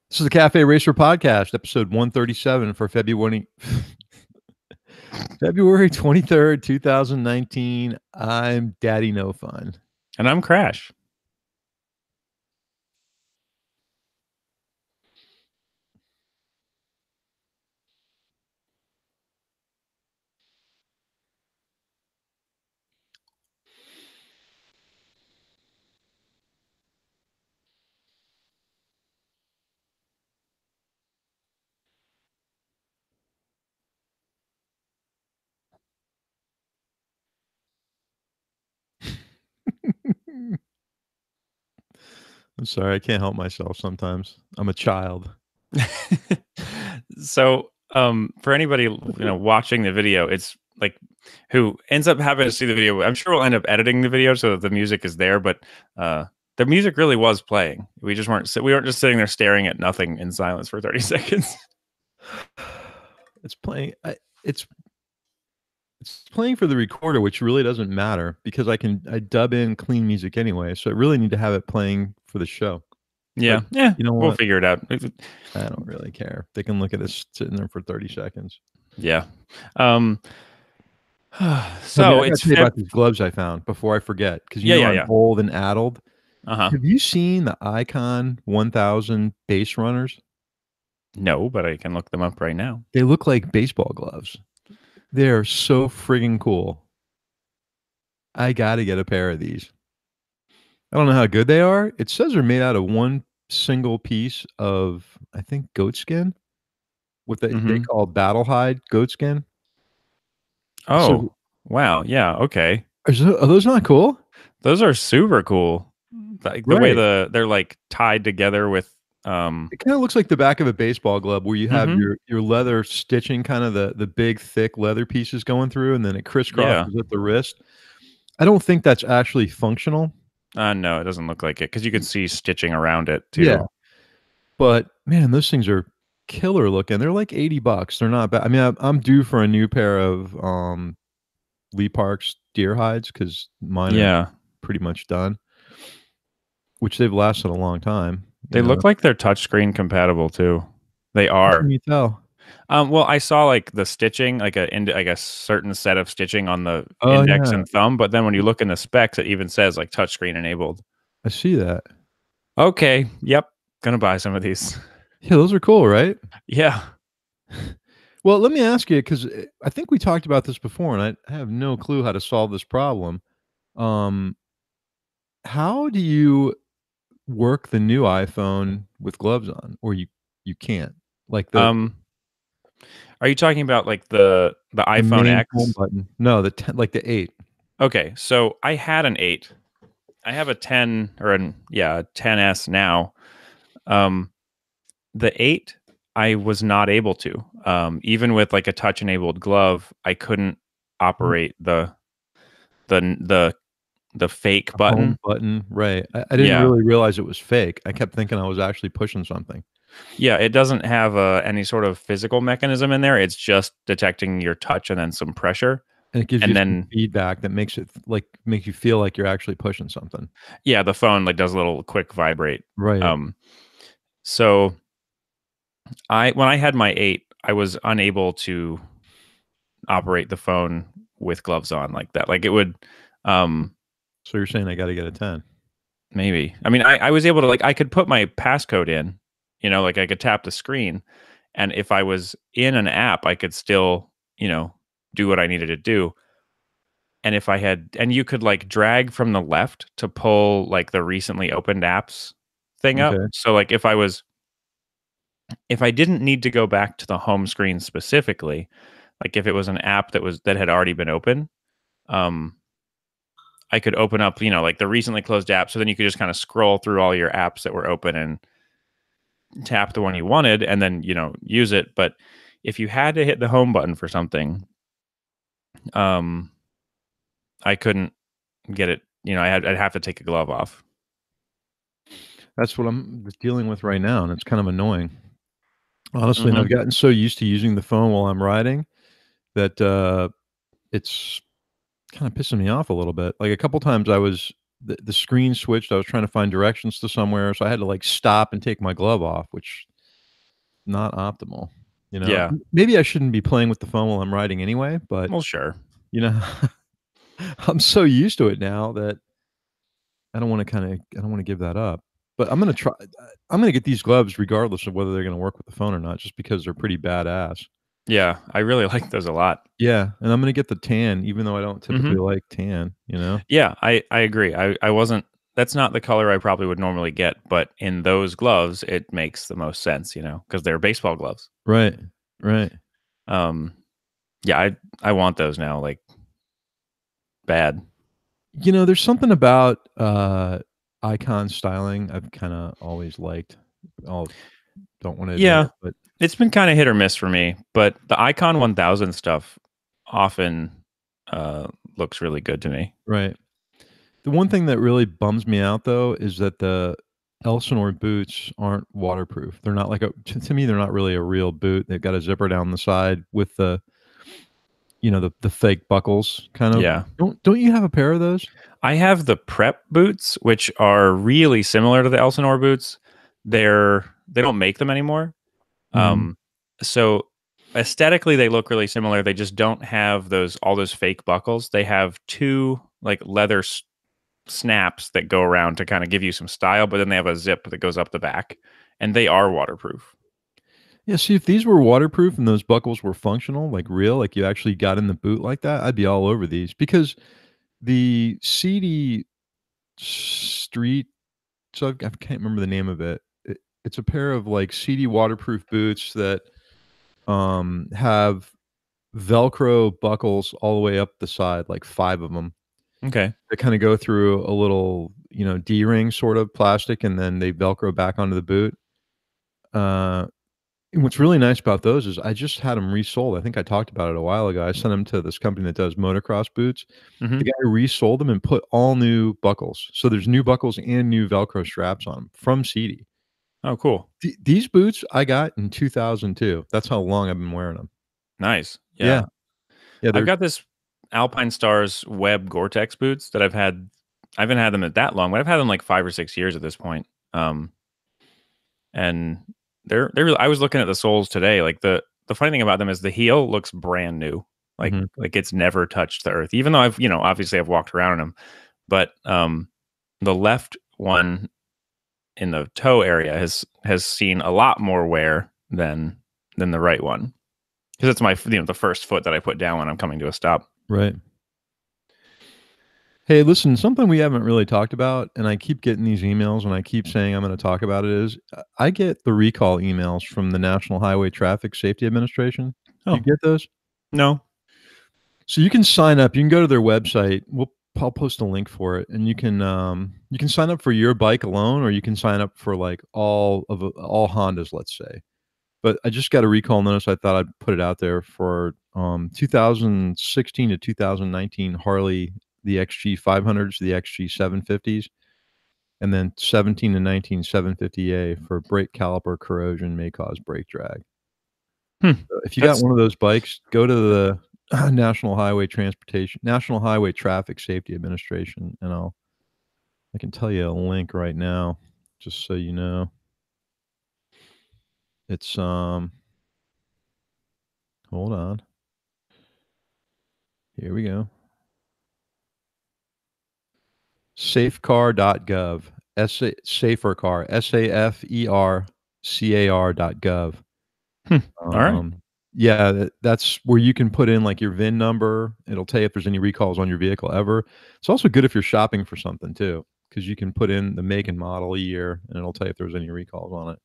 This is the Cafe Racer Podcast, episode 137 for February 23rd, 2019. I'm Daddy No Fun. And I'm Crash. I'm sorry, I can't help myself sometimes. I'm a child. So, for anybody watching the video, it's like who ends up having to see the video. I'm sure we'll end up editing the video so that the music is there, but the music really was playing. We weren't just sitting there staring at nothing in silence for 30 seconds. It's playing. It's playing for the recorder, which really doesn't matter because I dub in clean music anyway. So I really need to have it playing for the show. Yeah, But yeah. you know we'll what? figure it out. I don't really care. They can look at us sitting there for 30 seconds. Yeah. So I got to tell you about these gloves I found before I forget, because I'm old and addled. Have you seen the Icon 1000 base runners? No, but I can look them up right now. They look like baseball gloves. They're so friggin' cool. I gotta get a pair of these. I don't know how good they are. It says they're made out of one single piece of, I think, goat skin, with they call battle hide goat skin. Oh, So, wow. Yeah. Okay. are those not cool? Those are super cool. Like the way they're like tied together with it kind of looks like the back of a baseball glove where you have your leather stitching, kind of the big thick leather pieces going through, and then it crisscrosses at the wrist. I don't think that's actually functional. No, it doesn't look like it, because you can see stitching around it too. Yeah, but man, those things are killer looking. They're like $80. They're not bad. I mean, I'm due for a new pair of Lee Park's deer hides because mine are pretty much done, which they've lasted a long time. They look like they're touchscreen compatible too. They are. How can you tell? Well, I saw like the stitching, like a certain set of stitching on the index and thumb, but then when you look in the specs, it even says like touchscreen enabled. I see that. Okay. Yep. Gonna buy some of these. Yeah, those are cool, right? Yeah. Well, let me ask you, because I think we talked about this before, and I have no clue how to solve this problem. How do you work the new iPhone with gloves on, or you can't? Like are you talking about like the iPhone X home button? No, like the 8. Okay, so I had an 8. I have a 10 or a 10S now. The 8, I was not able to. Even with like a touch enabled glove, I couldn't operate the fake button. Right. I didn't really realize it was fake. I kept thinking I was actually pushing something. Yeah, it doesn't have any sort of physical mechanism in there. It's just detecting your touch and then some pressure. And it gives you some feedback that makes you feel like you're actually pushing something. Yeah, the phone like does a little quick vibrate. Right. So when I had my 8, I was unable to operate the phone with gloves on like that. Like it would so you're saying I got to get a 10? Maybe. I mean, I was able to, like, I could put my passcode in, like I could tap the screen, and if I was in an app, I could still, do what I needed to do. And and you could like drag from the left to pull like the recently opened apps thing up. So like if I didn't need to go back to the home screen specifically, like if it was an app that had already been open, I could open up, like the recently closed app. So then you could just kind of scroll through all your apps that were open and tap the one you wanted and then, use it. But if you had to hit the home button for something, I couldn't get it. I'd have to take a glove off. That's what I'm dealing with right now, and it's kind of annoying. Honestly, and I've gotten so used to using the phone while I'm riding that it's kind of pissing me off a little bit. Like a couple times the screen switched. I was trying to find directions to somewhere, so I had to like stop and take my glove off, which not optimal, you know? Yeah. Maybe I shouldn't be playing with the phone while I'm riding anyway, but, Well, sure. you know, I'm so used to it now that I don't wanna give that up. But I'm gonna get these gloves regardless of whether they're gonna work with the phone or not, just because they're pretty badass. Yeah, I really like those a lot. Yeah, and I'm gonna get the tan even though I don't typically Mhm. like tan, you know? Yeah, I agree. I wasn't that's not the color I probably would normally get, but in those gloves, it makes the most sense, you know, because 'cause they're baseball gloves. Right, right. Um, yeah, I want those now, like, bad. You know, there's something about, icon styling I've kinda always liked. I'll don't wanna admit Yeah, it, but it's been kinda hit or miss for me, but the Icon 1000 stuff often, uh, looks really good to me. right. The one thing that really bums me out, though, is that the Elsinore boots aren't waterproof. They're not like a to me, they're not really a real boot. They've got a zipper down the side with the, the fake buckles kind of. Yeah. Don't you have a pair of those? I have the prep boots, which are really similar to the Elsinore boots. They don't make them anymore. Mhm. Um, so aesthetically, they look really similar. They just don't have all those fake buckles. They have two like leather snaps that go around to kind of give you some style, but then they have a zip that goes up the back, and they are waterproof. Yeah, see, if these were waterproof and those buckles were functional, like real, like you actually got in the boot like that, I'd be all over these because the CD Street so I can't remember the name of it. It's a pair of, like, CD waterproof boots that, have Velcro buckles all the way up the side, like 5 of them. Okay. That kinda go through a little, D-ring sort of plastic, and then they Velcro back onto the boot. Uh, and what's really nice about those is I just had them resold. I think I talked about it a while ago. I sent them to this company that does motocross boots. The Hmm. guy resold them and put all new buckles. So there's new buckles and new Velcro straps on them from Seedy. Oh, cool. These boots I got in 2002. That's how long I've been wearing them. Nice. Yeah. Yeah. Yeah, I've they're got this Alpine Stars Web Gore-Tex boots that I haven't had them at that long, but I've had them like 5 or 6 years at this point. And I was looking at the soles today. Like the funny thing about them is the heel looks brand new. mhm, Like it's never touched the earth. Even though obviously I've walked around in them, but the left one in the toe area has seen a lot more wear than the right one because it's the first foot that I put down when I'm coming to a stop. right. Hey, listen, something we haven't really talked about, and I keep getting these emails and I keep saying I'm gonna talk about it is, I get the recall emails from the National Highway Traffic Safety Administration. Do you Oh, get those? no. So you can sign up, you can go to their website, I'll post a link for it, and you can sign up for your bike alone, or you can sign up for, like, all Hondas, let's say. But I just got a recall notice, I thought I'd put it out there for, 2016 to 2019 Harley, the XG 500s, the XG 750s, and then 17 to 19 750A for brake caliper corrosion may cause brake drag. Hmm. So if you got That's one of those bikes, go to the National Highway Traffic Safety Administration, and I can tell you a link right now, just so you know. It's, hold on. Here we go. Safecar.gov. Safercar, SAFERCAR.gov. all right. Yeah, that's where you can put in, like, your VIN number. It'll tell you if there's any recalls on your vehicle ever. It's also good if you're shopping for something too, because you can put in the make and model, year, and it'll tell you if there's any recalls on it.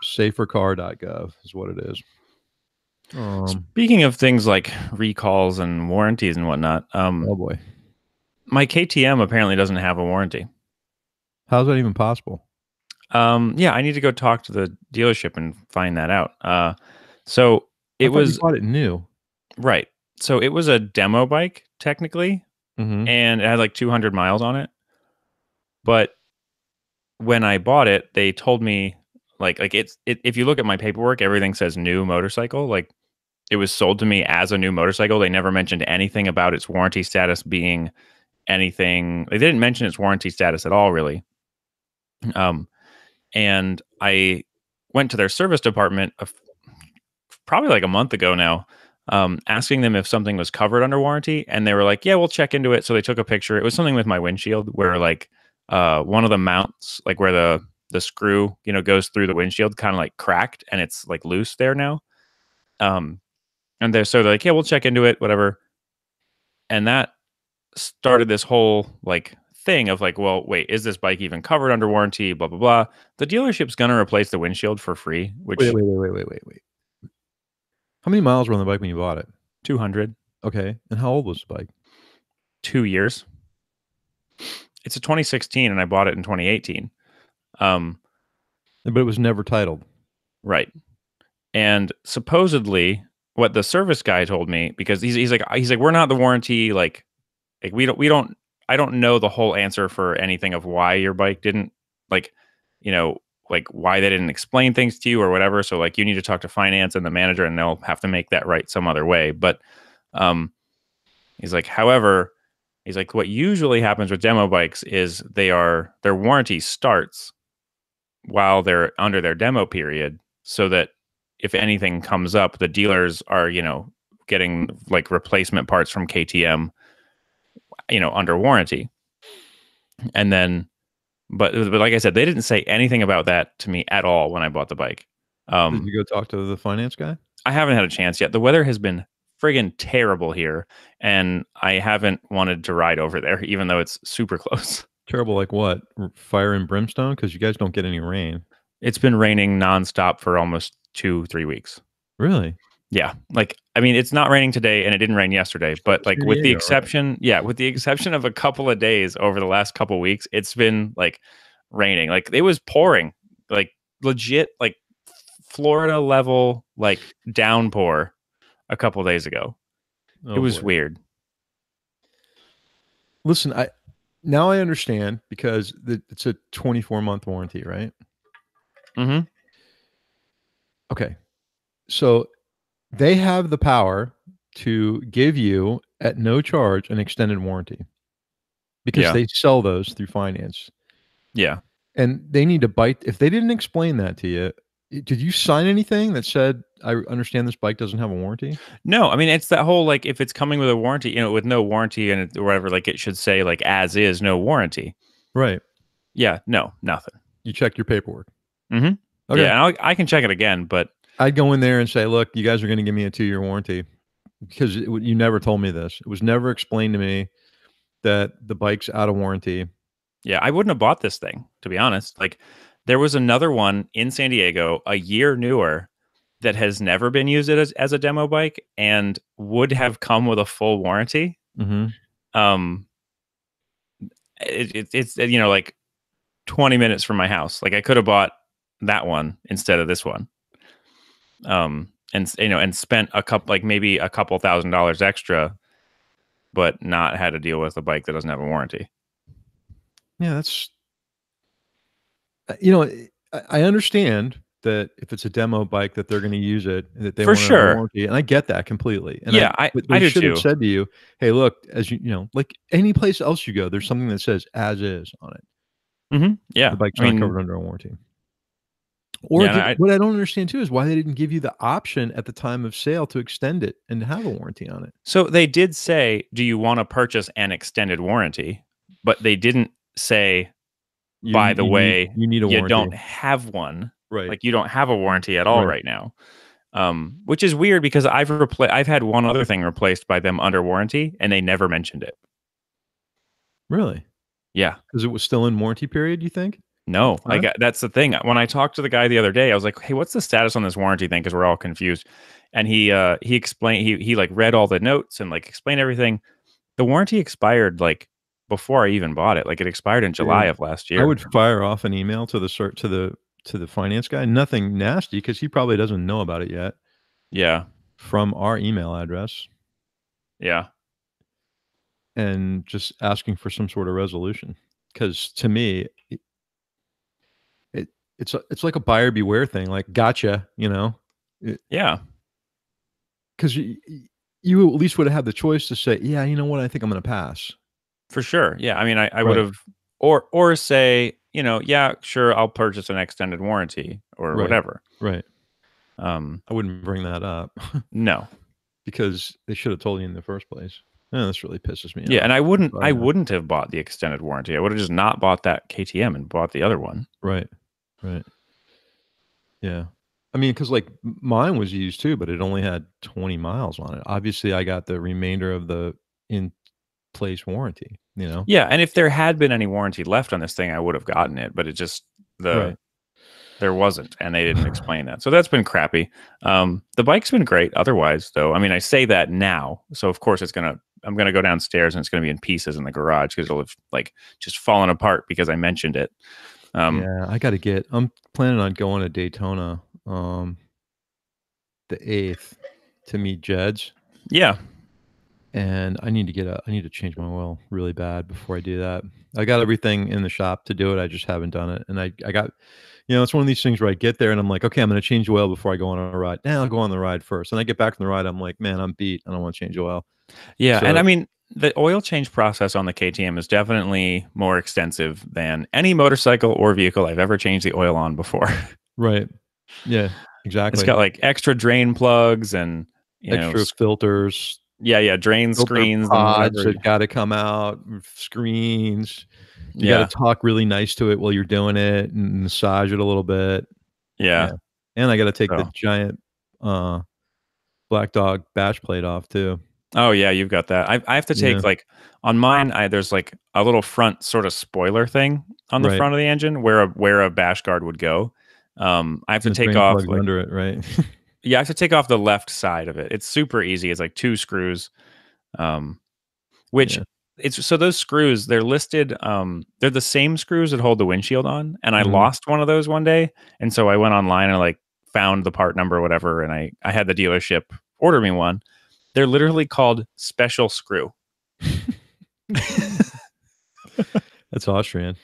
Safercar.gov is what it is. Um, Speaking of things like recalls and warranties and whatnot, oh boy. my KTM apparently doesn't have a warranty. How's that even possible? Yeah, I need to go talk to the dealership and find that out. So I it thought you was bought it new. right. So it was a demo bike technically, Mhm. and it had like 200 miles on it. But when I bought it, they told me if you look at my paperwork, everything says new motorcycle. Like it was sold to me as a new motorcycle. They never mentioned anything about its warranty status being anything. They didn't mention its warranty status at all, really. Um, and I went to their service department probably like a month ago now, asking them if something was covered under warranty, and they were like, "Yeah, we'll check into it." So they took a picture. It was something with my windshield where like one of the mounts, like where the screw goes through the windshield, kind of like cracked and it's like loose there now. Um, and they're like, "Yeah, we'll check into it, whatever." And that started this whole like thing of like, well, wait, is this bike even covered under warranty? Blah blah blah. The dealership's gonna replace the windshield for free, Wait, which wait, wait, wait, wait, wait, wait. How many miles were on the bike when you bought it? 200, Okay, and how old was the bike? 2 years. It's a 2016, and I bought it in 2018. But it was never titled. Right. And supposedly, what the service guy told me, because he's like we're not the warranty, like we don't I don't know the whole answer for anything of why your bike didn't like you know like why they didn't explain things to you or whatever. So like you need to talk to finance and the manager, and they'll have to make that right some other way. But um, he's like, however, he's like, what usually happens with demo bikes is their warranty starts while they're under their demo period, so that if anything comes up, the dealers are, getting like replacement parts from KTM, under warranty. And then, but like I said, they didn't say anything about that to me at all when I bought the bike. Did you go talk to the finance guy? I haven't had a chance yet. The weather has been friggin' terrible here, and I haven't wanted to ride over there, even though it's super close. Terrible, like what? Fire and brimstone? Because you guys don't get any rain. It's been raining nonstop for almost 2-3 weeks. Really? Yeah. Like, I mean, it's not raining today and it didn't rain yesterday, but like San with the Diego, right? exception, with the exception of a couple of days over the last couple of weeks, it's been like raining. Like it was pouring, like legit, like Florida level, like downpour a couple of days ago. Oh, It was boy. weird. Listen, now I understand, because it's a 24-month warranty, right? Mm-hmm. Okay. So they have the power to give you at no charge an extended warranty, because Yeah. they sell those through finance. Yeah. And they need to bite. If they didn't explain that to you, did you sign anything that said, I understand this bike doesn't have a warranty? No, I mean, it's that whole, like, if it's coming with a warranty, with no warranty and or whatever, like it should say like as is, no warranty. Right. Yeah. No, nothing. You checked your paperwork. Mm-hmm. Okay. Yeah. And I can check it again, but I'd go in there and say, look, you guys are going to give me a 2-year warranty, because you never told me this. It was never explained to me that the bike's out of warranty. yeah, I wouldn't have bought this thing, to be honest. Like, there was another one in San Diego, a year newer, that has never been used as a demo bike and would have come with a full warranty. Mm-hmm. It's like 20 minutes from my house. Like I could have bought that one instead of this one. And spent maybe a couple $1,000s extra, but not had to deal with a bike that doesn't have a warranty. Yeah, that's, I understand that if it's a demo bike that they're going to use it, that they For want to have a sure. warranty, and I get that completely. And Yeah, but I they do should have too. said to you, "Hey, look, as like any place else you go, there's something that says as is on it. Mm-hmm. Yeah. The bike's I not mean, covered under a warranty." Or yeah, what I don't understand too is why they didn't give you the option at the time of sale to extend it and have a warranty on it. so they did say, "Do you want to purchase an extended warranty?" But they didn't say, "By the way, You need a you warranty. don't have one." Right. Like you don't have a warranty at all right now. Which is weird because I've had one other thing replaced by them under warranty, and they never mentioned it. Really? Yeah. Because it was still in warranty period, you think? No, Huh? that's the thing. When I talked to the guy the other day, I was like, "Hey, what's the status on this warranty thing?" Because we're all confused. And he explained, he like read all the notes and like explained everything. The warranty expired like before I even bought it. Like it expired in July Dude, of last I year. would fire off an email to the finance guy. Nothing nasty, because he probably doesn't know about it yet, Yeah, from our email address, yeah, and just asking for some sort of resolution. Because to me, it's like a buyer beware thing. Like, gotcha, yeah, because you at least would have had the choice to say, yeah, you know what, I think I'm going to pass. for sure. Yeah, I mean, I would Right. have, or say, yeah, sure, I'll purchase an extended warranty or Right. whatever. Right. Um, I wouldn't bring that up no. because they should have told you in the first place. This really pisses me Yeah, off. and I wouldn't Sorry, I man. wouldn't have bought the extended warranty. I would have just not bought that KTM and bought the other one. Right. Right. Yeah. I mean, because like mine was used too, but it only had 20 miles on it. Obviously, I got the remainder of the in place warranty, you know? Yeah, and if there had been any warranty left on this thing, I would have gotten it, but it just Right. there wasn't, and they didn't explain that. So that's been crappy. The bike's been great otherwise, though. I mean, I say that now, so of course I'm gonna go downstairs and it's gonna be in pieces in the garage because it'll have like just fallen apart because I mentioned it. Yeah, I'm planning on going to Daytona the 8th to meet Jeds. Yeah, And I need to change my oil really bad before I do that. I got everything in the shop to do it. I just haven't done it. And I got, it's one of these things where I get there and I'm like, okay, I'm going to change oil before I go on a ride. Now I'll go on the ride first. And I get back from the ride. I'm like, man, I'm beat. I don't want to change oil. yeah, and So, I mean the oil change process on the KTM is definitely more extensive than any motorcycle or vehicle I've ever changed the oil on before. right. Yeah, It's exactly. got like extra drain plugs and Extra filters, yeah, drain filter screens and pods whatever. that got to come out, screens. You got to Yeah, talk really nice to it while you're doing it and massage it a little bit. yeah. Yeah. And I got to take the So, giant, Black Dog bash plate off too. oh yeah, you've got that. I have to Yeah, take like on mine. There's like a little front sort of spoiler thing on the right. front of the engine where a bash guard would go. I have to And the take drain off plug's like under it, right? yeah, I have to take off the left side of it. It's super easy. It's like 2 screws. Um, which Yeah. it's so those screws they're listed. They're the same screws that hold the windshield on, and I Mhm. lost one of those one day, and so I went online and like found the part number or whatever, and I had the dealership order me one. They're literally called special screw. That's Austrian.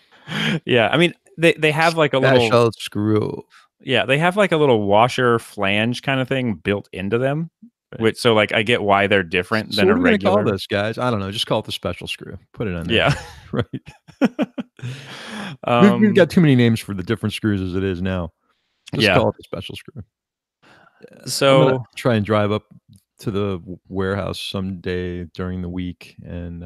Yeah, I mean they have like a little Special screw. they have like a little washer flange kind of thing built into them, Right. which so like I get why they're different So than what a are we gonna call regular. this, guys? I don't know, just call it the special screw. Put it on there. Yeah. Right. We've um got too many names for the different screws as it is now. Just yeah. call it the special screw. I'm gonna So try and drive up to the warehouse someday during the week and,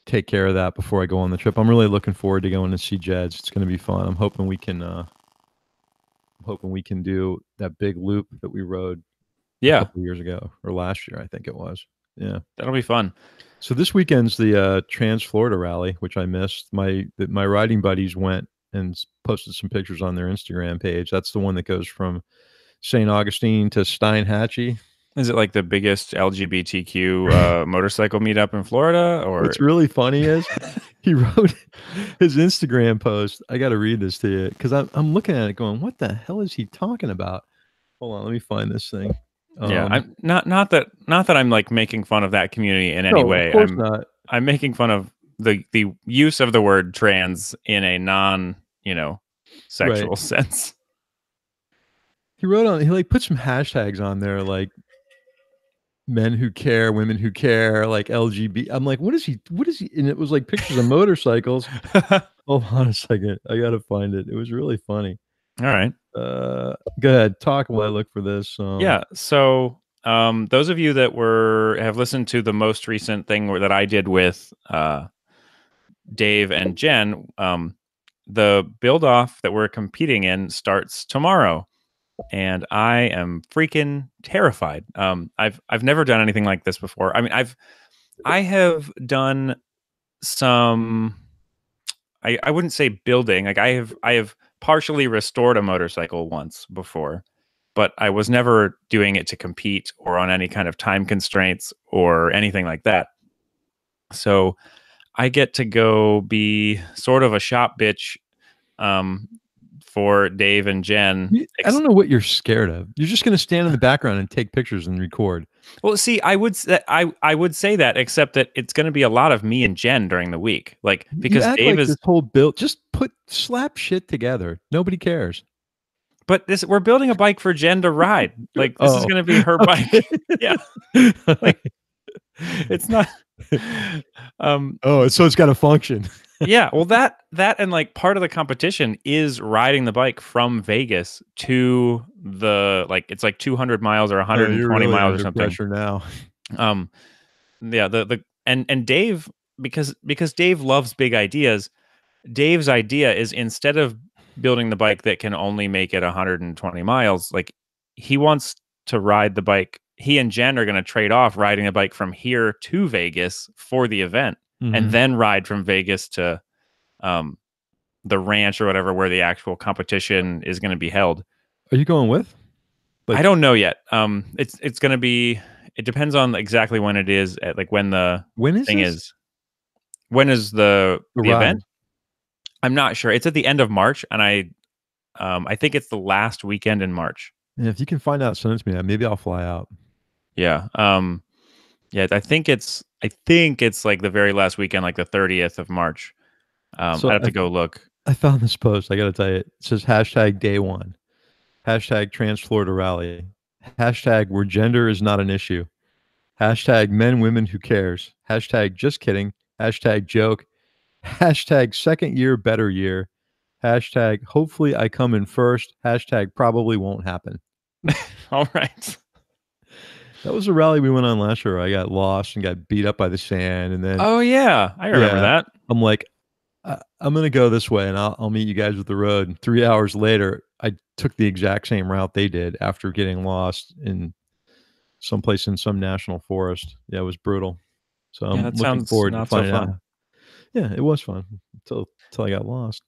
take care of that before I go on the trip. I'm really looking forward to going to see Jeds. It's gonna be fun. I'm hoping we can do that big loop that we rode a yeah, couple years ago or last year, I think it was. Yeah. that'll be fun. So this weekend's the Trans Florida Rally, which I missed. My riding buddies went and posted some pictures on their Instagram page. That's the one that goes from St. Augustine to Steinhatchee. Is it like the biggest LGBTQ motorcycle meetup in Florida or What's really funny is he wrote his Instagram post. I got to read this to you because I'm looking at it going, what the hell is he talking about? Hold on, let me find this thing. yeah, I'm not that I'm like making fun of that community in any No, of way. course not. I'm making fun of the use of the word trans in a non, Right. sexual sense. He like put some hashtags on there like men who care, women who care, like LGBT. I'm like, what is he? And it was like pictures of motorcycles. Hold on a second. I got to find it. It was really funny. All right. Go ahead. Talk while I look for this. Yeah. So, those of you that have listened to the most recent thing that I did with Dave and Jen, the build off that we're competing in starts tomorrow, and I am freaking terrified. I've never done anything like this before. I mean, I have done some. I wouldn't say building. Like I have partially restored a motorcycle once before, but I was never doing it to compete or on any kind of time constraints or anything like that. So I get to go be sort of a shop bitch for Dave and Jen. I don't know what you're scared of. You're just going to stand in the background and take pictures and record. Well, see, I would say that, except that it's going to be a lot of me and Jen during the week, like because you act Dave like is. this whole build. Just slap shit together. Nobody cares. But we're building a bike for Jen to ride. Like this is going to be her bike. Yeah, like it's not. Oh, so it's got a function. Yeah, well, that and like part of the competition is riding the bike from Vegas to the like it's like 200 miles or Oh, you're 120 really miles or under something. pressure now. Um, yeah, the and Dave because Dave loves big ideas. Dave's idea is instead of building the bike that can only make it 120 miles, like he wants to ride the bike. He and Jen are going to trade off riding a bike from here to Vegas for the event, and Mhm. then ride from Vegas to um, the ranch or whatever where the actual competition is going to be held. Are you going with? I Like, don't know yet. It's going to be. It depends on exactly when it is. At, like when the when is thing this? is. When is the The event? ride. I'm not sure. It's at the end of March, and I think it's the last weekend in March. Yeah, if you can find out, send it to me. Maybe I'll fly out. Yeah. Yeah. I think it's like the very last weekend, like the 30th of March. I'd So have to go look. I found this post. I got to tell you, it says hashtag day one, hashtag trans Florida rally, hashtag where gender is not an issue, hashtag men, women, who cares, hashtag just kidding, hashtag joke, hashtag second year, better year, hashtag hopefully I come in first, hashtag probably won't happen. All right. That was a rally we went on last year. I got lost and got beat up by the sand. And then, Oh yeah, I remember yeah, that. I'm like, I'm going to go this way and I'll meet you guys at the road. And 3 hours later, I took the exact same route they did after getting lost in someplace in some national forest. Yeah, it was brutal. So Yeah, I'm that looking sounds forward to not so finding out. fun. Yeah, it was fun until I got lost.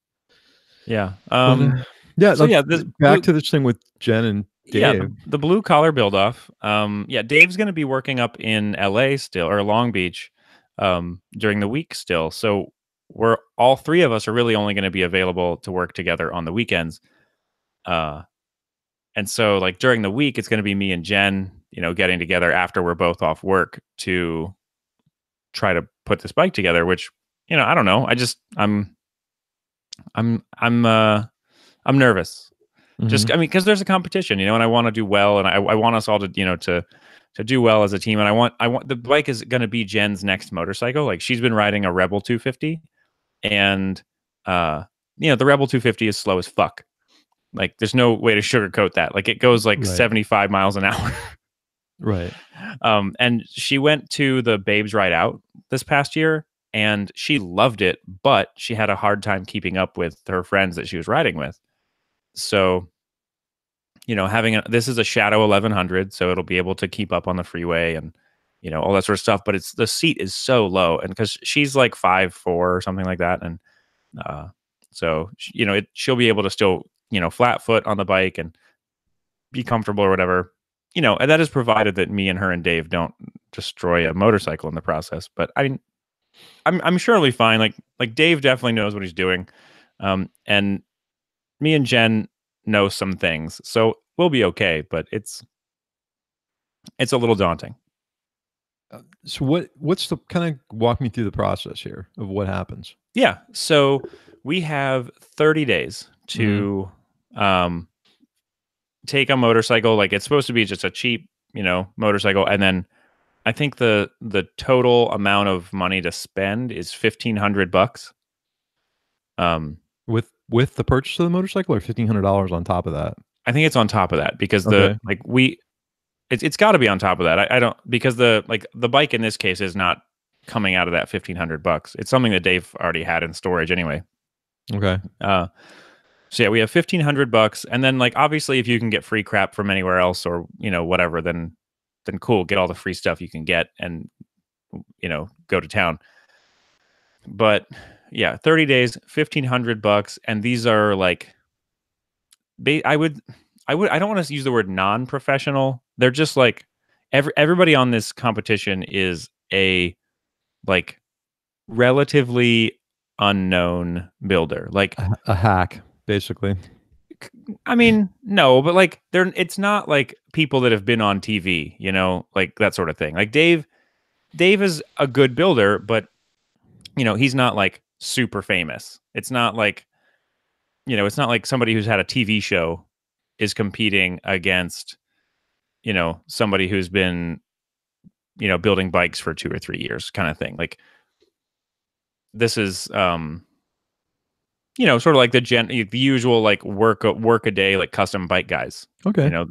Yeah. But yeah, So yeah, this back blue. to this thing with Jen and Yeah, Dave. the blue collar build off. Yeah, Dave's going to be working up in LA still or Long Beach during the week still. So we're all three of us are really only going to be available to work together on the weekends. Uh, and so like during the week, it's going to be me and Jen, getting together after we're both off work to try to put this bike together. Which I don't know. I'm I'm uh I'm nervous. Hmm. Just I mean, because there's a competition, and I want to do well, and I want us all to to do well as a team, and I want the bike is going to be Jen's next motorcycle. Like she's been riding a Rebel 250, and uh, the Rebel 250 is slow as fuck. Like there's no way to sugarcoat that. Like it goes like Right, 75 miles an hour. right. And she went to the Babes Ride Out this past year, and she loved it, but she had a hard time keeping up with her friends that she was riding with. So having this is a Shadow 1100, so it'll be able to keep up on the freeway and all that sort of stuff. But it's the seat is so low, and because she's like 5'4" or something like that, and so she'll be able to still flat foot on the bike and be comfortable or whatever. And that is provided that me and her and Dave don't destroy a motorcycle in the process. But I mean, I'm sure it'll be fine. Like Dave definitely knows what he's doing, and me and Jen know some things, so we'll be okay. But it's a little daunting. So what's the kind of walk me through the process here of what happens? Yeah. So we have 30 days Hmm. to um, take a motorcycle. Like it's supposed to be just a cheap, motorcycle, and then I think the total amount of money to spend is $1,500. Um, With the purchase of the motorcycle, or $1,500 on top of that? I think it's on top of that because the Okay. like we it's got to be on top of that. I don't because the bike in this case is not coming out of that $1,500. It's something that Dave already had in storage anyway. Okay. Uh, so yeah, we have $1,500, and then like obviously if you can get free crap from anywhere else or whatever, then cool, get all the free stuff you can get and go to town. But yeah, 30 days, $1,500, and these are like I would I don't want to use the word non-professional. They're just like everybody on this competition is a like relatively unknown builder. Like A hack, basically. I mean, no, but like it's not like people that have been on TV, like that sort of thing. Like Dave is a good builder, but he's not like super famous. It's not like somebody who's had a TV show is competing against, somebody who's been, building bikes for 2 or 3 years kind of thing. Like this is sort of like the usual like work a day like custom bike guys. Okay.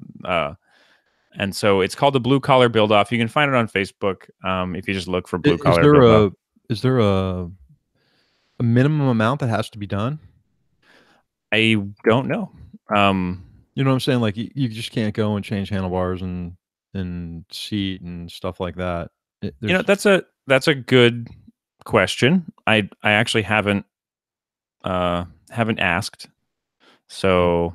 And so it's called the Blue Collar Build Off. You can find it on Facebook if you just look for Blue Is Collar there Build Off. a minimum amount that has to be done? I don't know. You know what I'm saying? Like you just can't go and change handlebars and seat and stuff like that. There's That's a good question. I actually haven't asked. So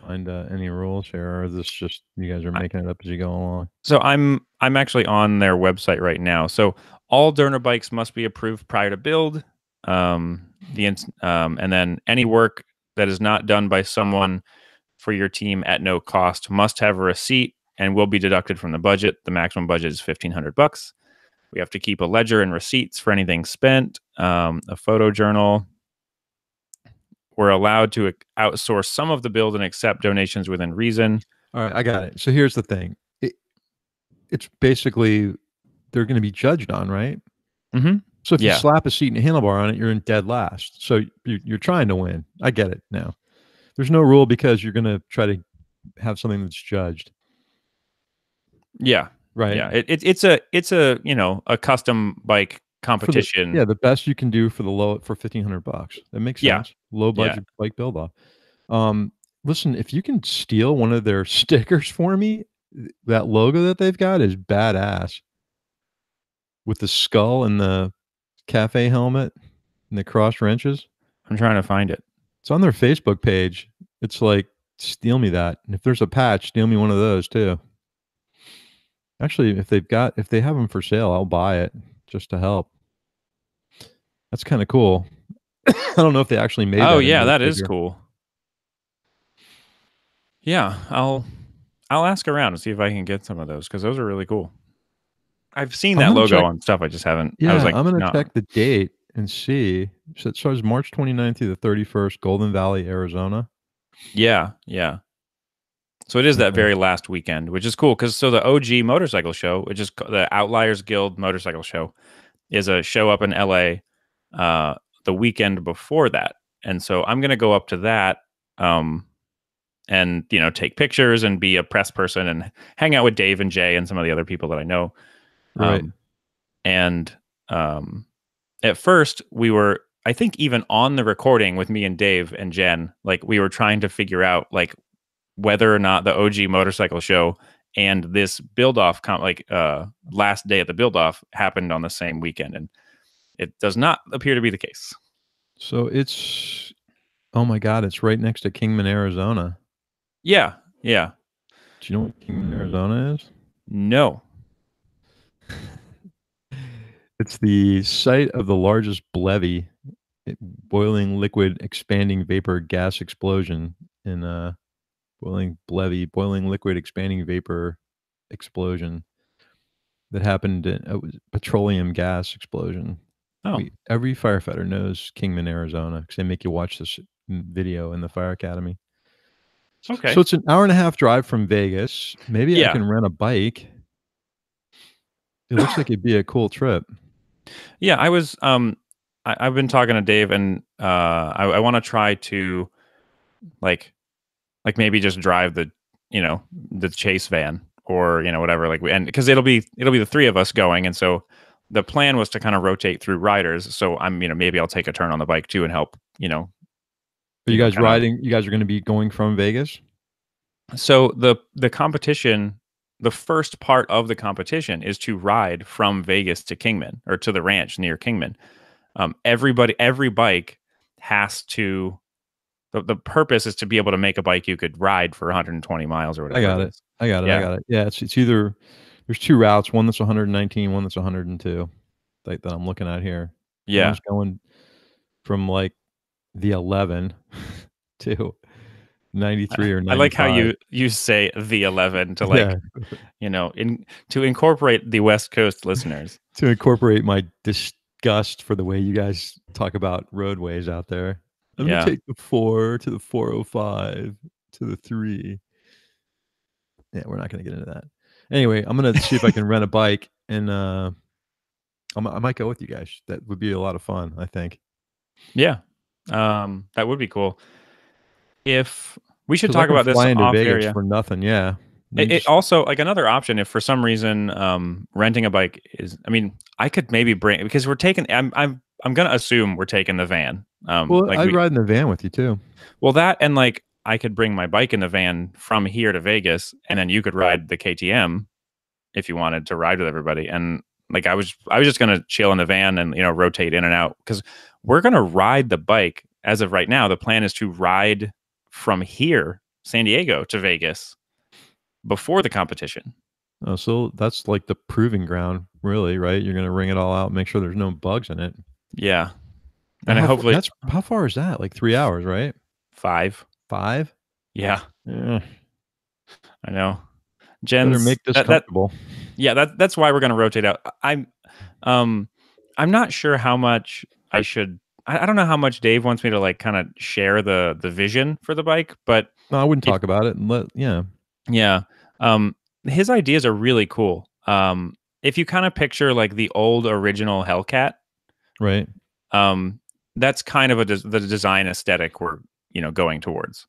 find any rules here, or is this just you guys are making it up as you go along? So I'm actually on their website right now. So all Derna bikes must be approved prior to build. And then any work that is not done by someone for your team at no cost must have a receipt and will be deducted from the budget. The maximum budget is $1,500. We have to keep a ledger and receipts for anything spent, a photo journal. We're allowed to outsource some of the build and accept donations within reason. All right, I got it. So here's the thing. It's basically they're going to be judged on, right? Mm-hmm. So if you Yeah. slap a seat and a handlebar on it, you're in dead last. So you're trying to win. I get it now. There's no rule because you're going to try to have something that's judged, Yeah. right? Yeah. It's a custom bike competition. The best you can do for $1,500. That makes Yeah. sense. Low Yeah. budget bike build off. Listen, if you can steal one of their stickers for me, that logo that they've got is badass. With the skull and the cafe helmet and the cross wrenches. I'm trying to find it. It's on their Facebook page. It's like, steal me that. And if there's a patch, steal me one of those too. Actually, if they have them for sale, I'll buy it just to help. That's kind of cool. I don't know if they actually made that. Oh yeah, that is cool. Yeah, I'll ask around and see if I can get some of those because those are really cool. I've seen that logo on stuff. I just haven't. Yeah, I was like, I'm gonna no. check the date and see. So it starts March 29th through the 31st, Golden Valley, Arizona. Yeah, yeah. So it is that very last weekend, which is cool because the OG motorcycle show, which is the Outliers Guild motorcycle show, is a show up in LA the weekend before that, and so I'm gonna go up to that. And take pictures and be a press person and hang out with Dave and Jay and some of the other people that I know. Right. At first we were, I think even on the recording with me and Dave and Jen, like we were trying to figure out like whether or not the OG motorcycle show and this build off last day at the build off happened on the same weekend. And it does not appear to be the case. So it's, oh my God, it's right next to Kingman, Arizona. Yeah. Yeah. Do you know what Kingman, Arizona is? No. It's the site of the largest BLEVE, boiling liquid expanding vapor gas explosion in boiling liquid expanding vapor explosion that happened in a petroleum gas explosion. Oh. Every firefighter knows Kingman, Arizona, because they make you watch this video in the fire academy. Okay. So it's an hour and a half drive from Vegas. Maybe I can rent a bike. It looks like it'd be a cool trip. Yeah, I was I've been talking to Dave and I want to try to like maybe just drive the chase van or whatever, like and because it'll be the three of us going, and so the plan was to kind of rotate through riders, so I'm maybe I'll take a turn on the bike too and help Are you guys riding? You guys are going to be going from Vegas? So the competition, the first part of the competition is to ride from Vegas to Kingman or to the ranch near Kingman. Every bike has to, the purpose is to be able to make a bike you could ride for 120 miles or whatever. I got it. Yeah, it's either, there's two routes, one that's 119, one that's 102 that I'm looking at here. Yeah. One's going from like the 11 to 93 or 95. I like how you say the 11 to like, to incorporate the West Coast listeners. To incorporate my disgust for the way you guys talk about roadways out there. I'm going to take the 4 to the 405 to the 3. Yeah, we're not going to get into that. Anyway, I'm going to see if I can rent a bike and I might go with you guys. That would be a lot of fun, I think. Yeah. That would be cool. If we should Because I talk can about this fly into off air, Vegas yeah. for nothing. Yeah. You It just also like another option if for some reason renting a bike is. I mean, I could maybe bring because we're taking. I'm gonna assume we're taking the van. well, Like I'd we ride in the van with you too. well that and like I could bring my bike in the van from here to Vegas, and then you could ride the KTM if you wanted to ride with everybody. And like I was just gonna chill in the van and rotate in and out because we're gonna ride the bike. As of right now, the plan is to ride from here, San Diego, to Vegas before the competition. So that's like the proving ground, really, right? You're gonna ring it all out, make sure there's no bugs in it. Yeah, And and I hopefully that's how far is that? Like 3 hours, right? 5. 5? Yeah, Yeah. I know. Better Jen's make this that comfortable. yeah, that's why we're gonna rotate out. Um I'm not sure how much I should. I don't know how much Dave wants me to like kind of share the vision for the bike, but No, I wouldn't if talk about it and let yeah, yeah, um, his ideas are really cool. If you kind of picture like the old original Hellcat, right. um, that's kind of the design aesthetic we're going towards.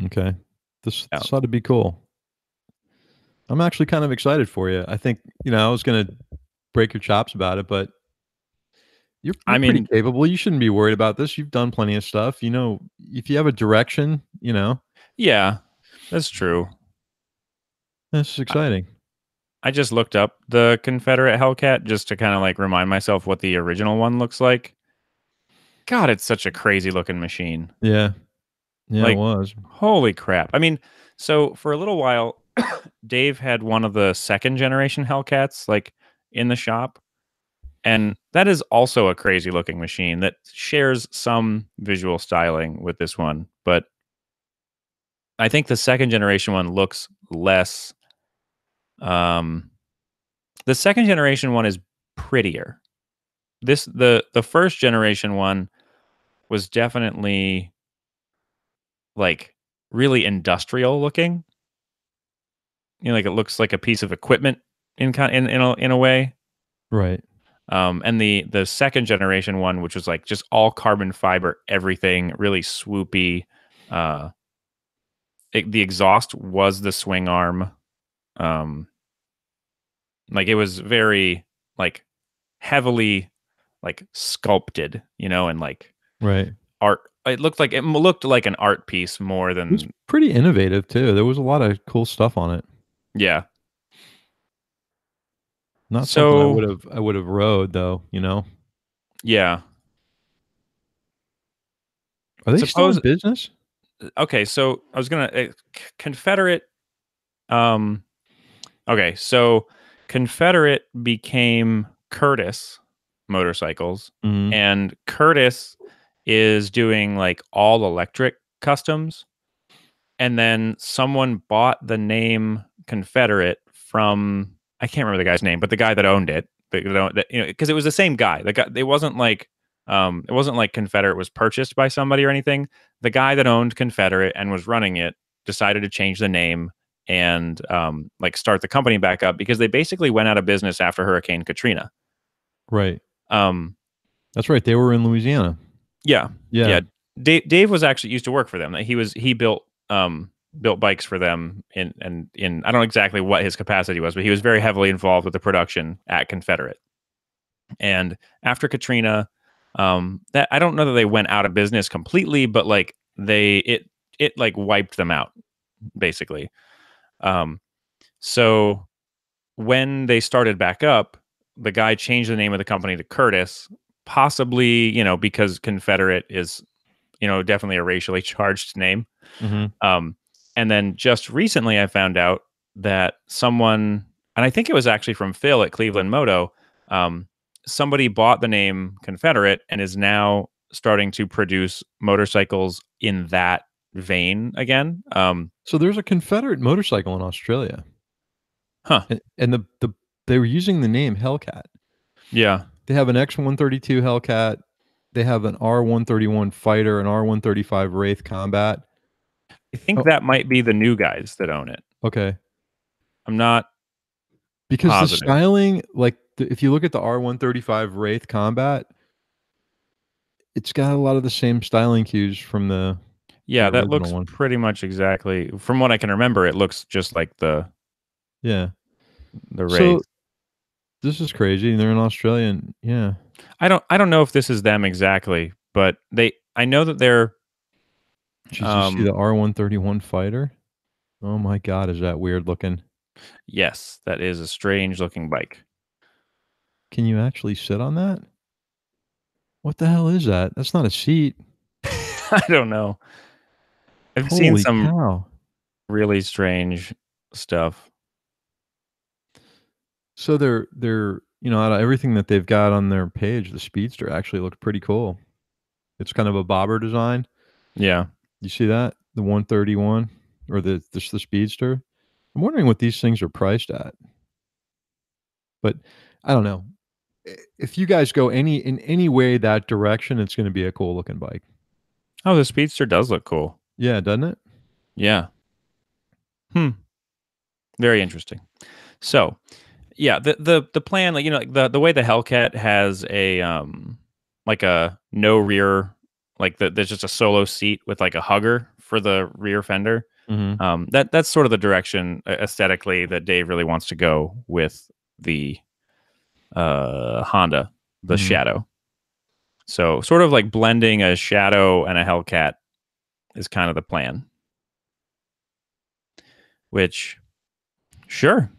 Okay. Yeah. This ought to be cool. I'm actually kind of excited for you. I think, I was gonna break your chops about it, but you're I pretty mean, capable. You shouldn't be worried about this. You've done plenty of stuff. If you have a direction, yeah, that's true. this is exciting. I just looked up the Confederate Hellcat just to kind of like remind myself what the original one looks like. God, it's such a crazy looking machine. Yeah. Yeah, it Like, was. holy crap. I mean, so for a little while, Dave had one of the second generation Hellcats like in the shop. And that is also a crazy looking machine that shares some visual styling with this one. But I think the second generation one looks less. Um, the second generation one is prettier. The first generation one was definitely like really industrial looking. Like it looks like a piece of equipment in a way. Right. And the second generation one, which was like just all carbon fiber, everything really swoopy. Uh, the exhaust was the swing arm. Um, like it was very like heavily like sculpted, and like Right. art. It looked like an art piece more It was than pretty innovative too. There was a lot of cool stuff on it. yeah. Not something So I would have rode though. yeah, Are they still in suppose business? okay. So I was gonna Confederate. Um, okay, so Confederate became Curtis Motorcycles, Mhm. and Curtis is doing like all electric customs. And then someone bought the name Confederate from I can't remember the guy's name, but the guy that owned it, because it was the same guy. The guy, it wasn't like Confederate was purchased by somebody or anything. The guy that owned Confederate and was running it decided to change the name and like start the company back up because they basically went out of business after Hurricane Katrina. Right. Um, That's right. They were in Louisiana. yeah, Yeah. yeah. Dave was actually used to work for them. He built bikes for them in I don't know exactly what his capacity was, but he was very heavily involved with the production at Confederate. And after Katrina, that I don't know that they went out of business completely, but like it like wiped them out basically. Um, so when they started back up, the guy changed the name of the company to Curtis, possibly because Confederate is definitely a racially charged name. Mhm. Um, and then just recently, I found out that someone, and I think it was actually from Phil at Cleveland Moto, um, somebody bought the name Confederate and is now starting to produce motorcycles in that vein again. So there's a Confederate motorcycle in Australia, Huh. and they were using the name Hellcat. Yeah. They have an X132 Hellcat. They have an R131 Fighter, an R135 Wraith Combat. I think Oh, that might be the new guys that own it. okay. I'm not. Because the positive. styling, like, if you look at the R135 Wraith Combat, it's got a lot of the same styling cues from the Yeah, that original looks one. pretty much exactly from what I can remember, it looks just like Yeah. the Wraith. So, this is crazy, they're in Australia and yeah. I don't know if this is them exactly, but I know that they're Jeez, you see um the R131 Fighter? Oh my god, is that weird looking. yes, that is a strange looking bike. Can you actually sit on that? What the hell is that? That's not a seat. I don't know. I've seen Holy some cow. really strange stuff. So they're out of everything that they've got on their page, the Speedster actually looked pretty cool. It's kind of a bobber design. Yeah. You see that? The 131 or the Speedster? I'm wondering what these things are priced at. But I don't know. If you guys go in any way that direction, it's gonna be a cool looking bike. Oh, the Speedster does look cool. Yeah, doesn't it? Yeah. Hmm. Very interesting. So, yeah, the plan, like, like the way the Hellcat has a like a no rear, like there's just a solo seat with like a hugger for the rear fender. Mhm. That's sort of the direction aesthetically that Dave really wants to go with the Honda, the Mhm. Shadow. So sort of like blending a Shadow and a Hellcat is kind of the plan. Which, sure,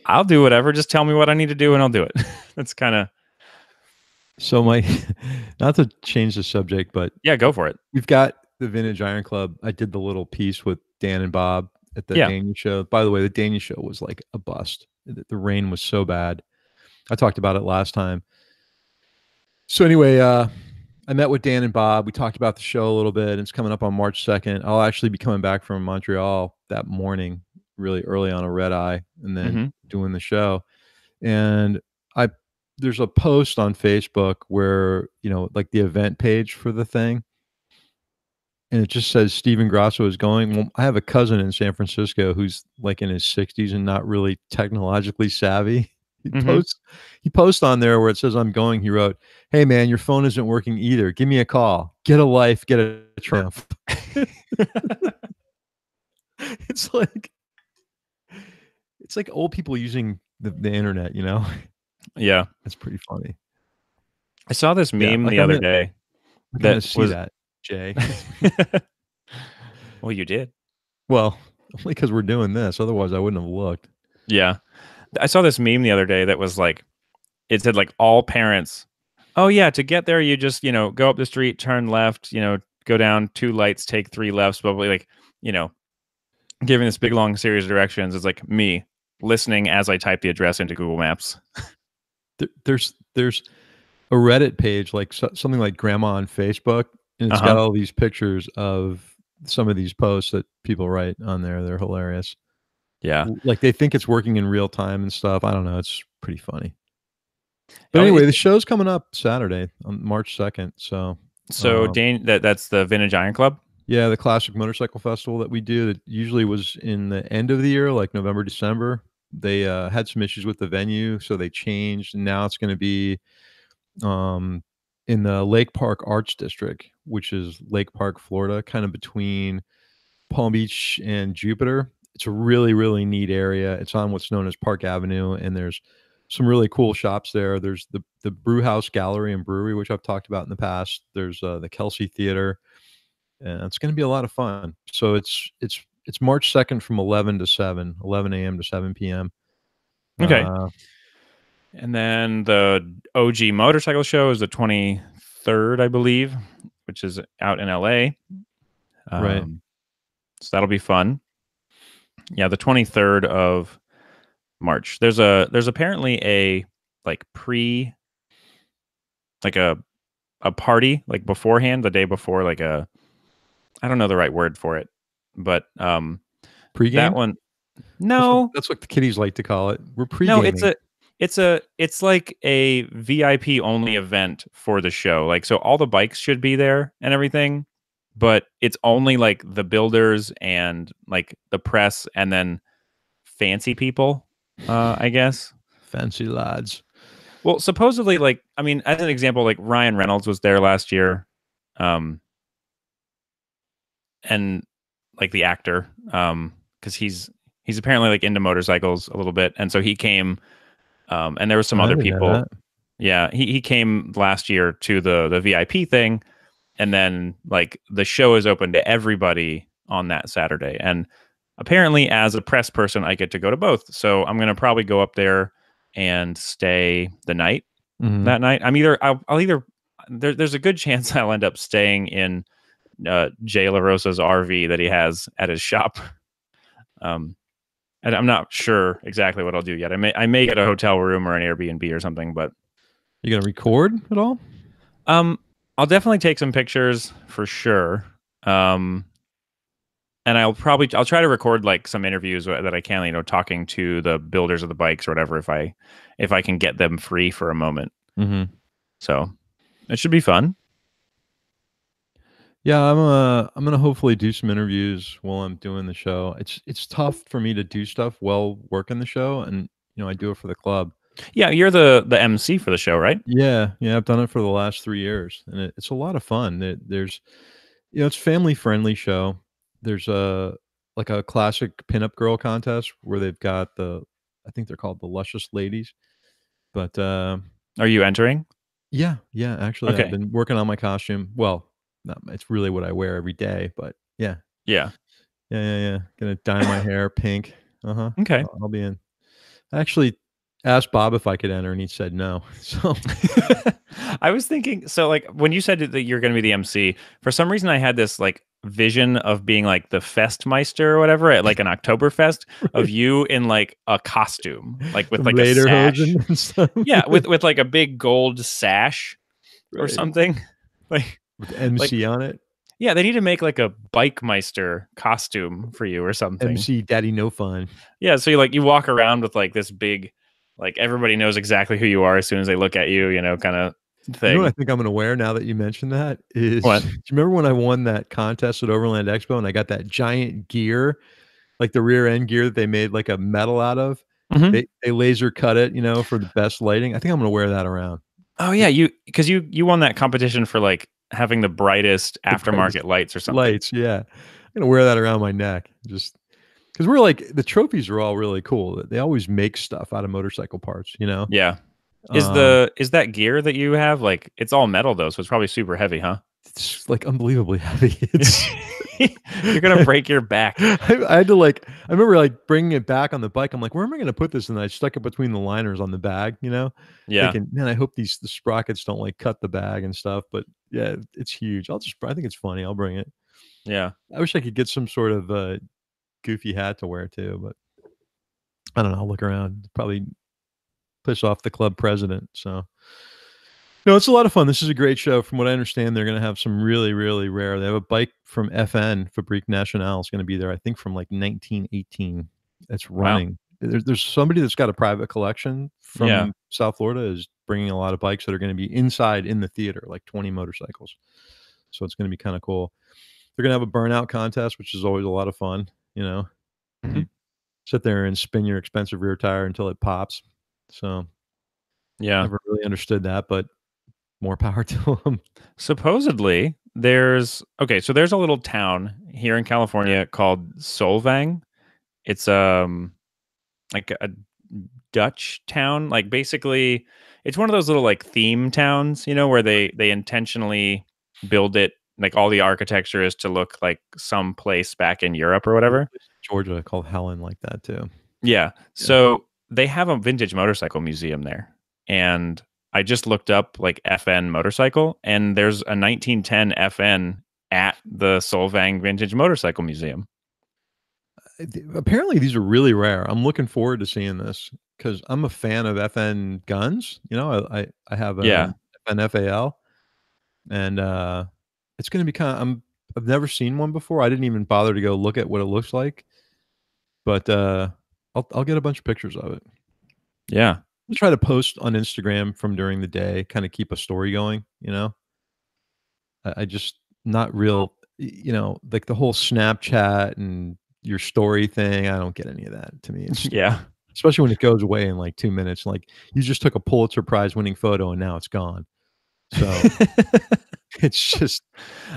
I'll do whatever. Just tell me what I need to do and I'll do it. That's kind of, So my not to change the subject, but yeah, go for it. we've got the Vintage Iron Club. I did the little piece with Dan and Bob at the Yeah. Dania show. By the way, the Dania show was like a bust. The rain was so bad. I talked about it last time. So anyway, I met with Dan and Bob. We talked about the show a little bit. It's coming up on March 2nd. I'll actually be coming back from Montreal that morning, really early on a red eye, and then Hmm. doing the show. And I there's a post on Facebook where, like the event page for the thing, and it just says Steven Grasso is going. Well, I have a cousin in San Francisco who's like in his 60s and not really technologically savvy. He Hmm. posts he posts on there where it says I'm going. He wrote, "Hey man, your phone isn't working either. Give me a call. Get a life, get a Triumph." It's like old people using the internet, you know? Yeah. It's pretty funny. I saw this Yeah, meme like the other day I'm that gonna see was, that, Jay. well, you did. Well, only because 'cause we're doing this, otherwise I wouldn't have looked. Yeah. I saw this meme the other day that was like, it said like all parents, oh yeah, to get there, you just, go up the street, turn left, go down two lights, take three lefts, but like, you know, giving this big long series of directions is like me listening as I type the address into Google Maps. There's a Reddit page, like something like Grandma on Facebook, and Uh it's got huh. all these pictures of some of these posts that people write on there. They're hilarious. Yeah. Like they think it's working in real time and stuff. I don't know. It's pretty funny. But Oh, anyway, the show's coming up Saturday on March 2nd. So, so um, Dane, that's the Vintage Iron Club. yeah, the Classic Motorcycle Festival that we do that usually was in the end of the year, like November, December. They had some issues with the venue, so they changed. And now it's going to be um, in the Lake Park Arts District, which is Lake Park, Florida, kind of between Palm Beach and Jupiter. It's a really, really neat area. It's on what's known as Park Avenue, and there's some really cool shops there. There's the Brew House Gallery and Brewery, which I've talked about in the past. There's the Kelsey Theater, and it's going to be a lot of fun. So it's March 2nd from 11 to 7, 11 a.m. to 7 p.m. Okay. Uh, And then the OG motorcycle show is the 23rd, I believe, which is out in LA. right. So that'll be fun. Yeah, the 23rd of March. There's apparently a like pre like a party like beforehand, the day before, like a, I don't know the right word for it, but that Pre-game. one, That's what no, that's what the kiddies like to call it. We're no, it's pre-gaming. a it's like a VIP only event for the show. Like, so all the bikes should be there and everything, but it's only like the builders and like the press and then fancy people, I guess. Fancy lads. Well, supposedly, like, I mean, as an example, like Ryan Reynolds was there last year, um, and like the actor, because he's apparently like into motorcycles a little bit, and so he came, and there was some I other didn't know people. that. Yeah, he came last year to the VIP thing, and then like the show is open to everybody on that Saturday, and apparently, as a press person, I get to go to both. So I'm gonna probably go up there and stay the night Mhm. that night. I'll either there's a good chance I'll end up staying in Jay LaRosa's RV that he has at his shop. Um, and I'm not sure exactly what I'll do yet. I may get a hotel room or an Airbnb or something, but You gonna record at all? um, I'll definitely take some pictures for sure. Um, and I'll try to record like some interviews that I can, talking to the builders of the bikes or whatever if I can get them free for a moment. Mhm. So it should be fun. Yeah, I'm gonna hopefully do some interviews while I'm doing the show. It's tough for me to do stuff while working the show, and I do it for the club. Yeah, you're the MC for the show, right? Yeah, yeah, I've done it for the last 3 years, and it's a lot of fun. There's, it's family friendly show. There's a like a classic pinup girl contest where they've got I think they're called the Luscious Ladies, but Are you entering? yeah, yeah, actually, I've Okay. been working on my costume. Well, not it's really what I wear every day, but yeah. Yeah. Yeah, yeah, yeah. Gonna dye my hair pink. Uh-huh. Okay. I'll be in. I actually asked Bob if I could enter, and he said no. So I was thinking, so like when you said that you're going to be the MC, for some reason I had this like vision of being like the Festmeister or whatever at like an Oktoberfest of right. you in like a costume, like with Some like a sash. lederhosen and stuff. Yeah, with like a big gold sash or Right. something. Like With like MC on it. yeah, they need to make like a bike meister costume for you or something. MC Daddy No Fun. Yeah, so you walk around with like this big, like everybody knows exactly who you are as soon as they look at you, kind of You know what I thing. think I'm gonna wear now that you mentioned that is What? do you remember when I won that contest at Overland Expo and I got that giant gear, like the rear end gear that they made like a metal out of? Hmm. They laser cut it, for the best lighting. I think I'm gonna wear that around. Oh yeah, because you won that competition for like having the brightest The brightest aftermarket lights or something. lights, yeah. I'm gonna wear that around my neck, just because 'cause we're like the trophies are all really cool. They always make stuff out of motorcycle parts, you know? Yeah. Is Um, the is that gear that you have like it's all metal though, so it's probably super heavy, huh? it's, like, unbelievably heavy. It's You're gonna break your back. I had to, I remember, bringing it back on the bike. I'm like, "Where am I gonna put this?" And I stuck it between the liners on the bag, Yeah, thinking, "Man, I hope the sprockets don't, cut the bag and stuff." But, yeah, it's huge. I think it's funny. I'll bring it. yeah, I wish I could get some sort of, goofy hat to wear too, but I don't know. I'll look around. Probably piss off the club president. So, no, it's a lot of fun. This is a great show. From what I understand, they're going to have some really, really rare. They have a bike from FN, Fabrique Nationale, is going to be there. I think from 1918. It's wow, running. There's somebody that's got a private collection yeah, from South Florida is bringing a lot of bikes that are going to be inside in the theater, like 20 motorcycles. So it's going to be kind of cool. They're going to have a burnout contest, which is always a lot of fun. hmm, You sit there and spin your expensive rear tire until it pops. So yeah. never really understood that, but more power to them. Supposedly, so there's a little town here in California called Solvang. It's like a Dutch town. Like basically, it's one of those little like theme towns, where they intentionally build it like all the architecture is to look like some place back in Europe or There's a whatever. place in Georgia called Helen like that too. Yeah. Yeah. So they have a vintage motorcycle museum there. And I just looked up like FN motorcycle and there's a 1910 FN at the Solvang Vintage Motorcycle Museum. Apparently these are really rare. I'm looking forward to seeing this because I'm a fan of FN guns. I have Yeah. an FN FAL, and it's going to be I've never seen one before. I didn't even bother to go look at what it looks like, but I'll get a bunch of pictures of it. Yeah. I'll try to post on Instagram from during the day, kind of keep a story going. I just not real, like the whole Snapchat and your story thing. I don't get any of that. To me, it's stupid. Yeah. Especially when it goes away in like 2 minutes. Like you just took a Pulitzer Prize winning photo and now it's gone. So it's just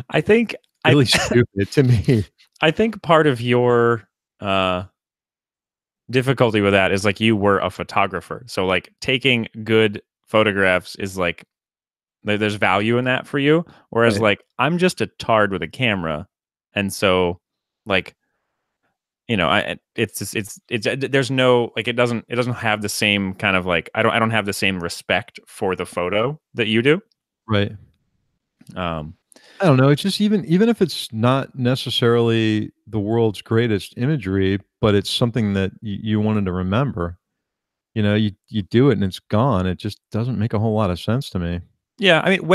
I think I really stupid to me. I think part of your uh difficulty with that is like you were a photographer. So like taking good photographs is like there's value in that for you. Whereas Right. like I'm just a tard with a camera. And so like, you know, it's just, it's there's no like it doesn't have the same kind of like I don't have the same respect for the photo that you do. Right. Um I don't know. It's just even if it's not necessarily the world's greatest imagery, but it's something that you wanted to remember. You do it and it's gone. It just doesn't make a whole lot of sense to me. yeah, I mean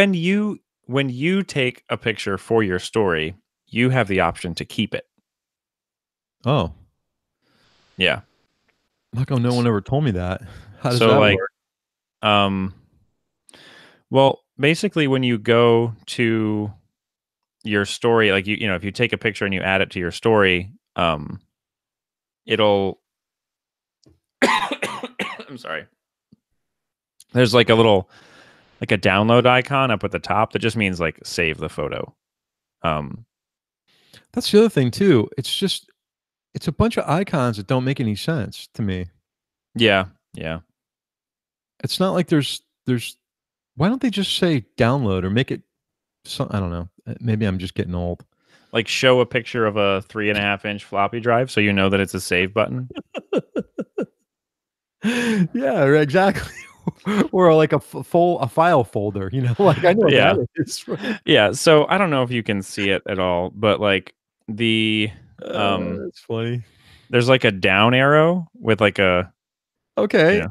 when you take a picture for your story, you have the option to keep it. Oh, Yeah. how come no one ever told me that? How does So that like work? um well, basically when you go to your story, like you know, if you take a picture and you add it to your story, it'll I'm sorry. There's like a little like a download icon up at the top that just means like save the photo. Um That's the other thing too. It's a bunch of icons that don't make any sense to me. yeah, yeah. It's not like there's why don't they just say download or make it I don't know. Maybe I'm just getting old. Like show a picture of a 3.5-inch floppy drive so you know that it's a save button. Yeah, exactly. Or like a file folder, like I know what Yeah. that is, right? Yeah. So I don't know if you can see it at all, but like the That's funny. there's like a down arrow with like a you Okay. know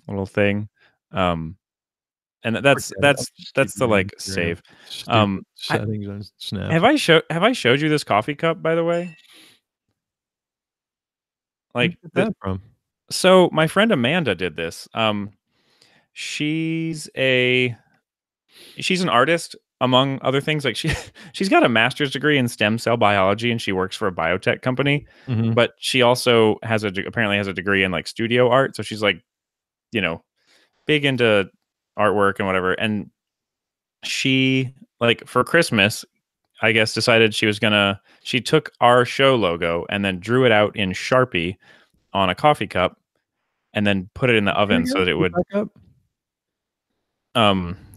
little thing. Um and Forget it. I'm just that's keeping the my like Instagram save. stupid I settings on Snap. have I showed you this coffee cup by the way? Where'd Like you get the that from? so my friend Amanda did this. She's a she's an artist among other things. Like she's got a master's degree in stem cell biology and she works for a biotech company, Mhm. but she also apparently has a degree in like studio art. So she's like, you know, big into artwork and whatever. And she like for Christmas, I guess decided she took our show logo and then drew it out in Sharpie on a coffee cup and then put it in the Here oven we go. Put it back up.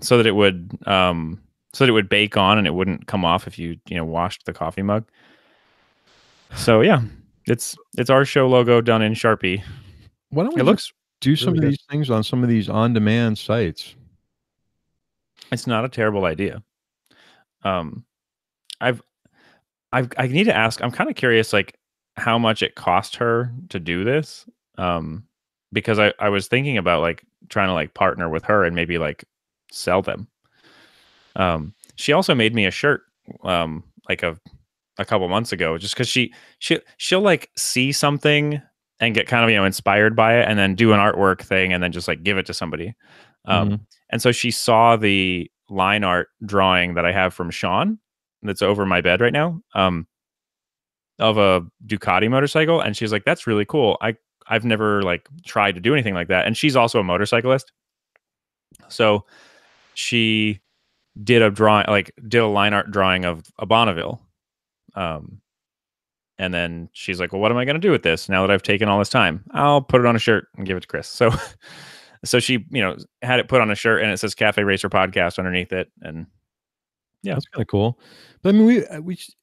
so that it would bake on and it wouldn't come off if you washed the coffee mug. So yeah, it's our show logo done in Sharpie. Why don't we It just looks do some really of good. these things on some of these on-demand sites? It's not a terrible idea. Um, I've I need to ask. I'm kind of curious, like how much it cost her to do this. Um, because I was thinking about like trying to like partner with her and maybe like sell them. She also made me a shirt like a couple months ago just because she'll like see something and get kind of inspired by it and then do an artwork thing and then just like give it to somebody. Mhm. And so she saw the line art drawing that I have from Sean that's over my bed right now, of a Ducati motorcycle, and she's like, "That's really cool. I've never like tried to do anything like that." And she's also a motorcyclist, so she did a line art drawing of a Bonneville. Um, and then she's like, "Well, what am I going to do with this now that I've taken all this time? I'll put it on a shirt and give it to Chris." So, so she, had it put on a shirt and it says Cafe Racer Podcast underneath it. And yeah, That's kinda cool. But, I mean,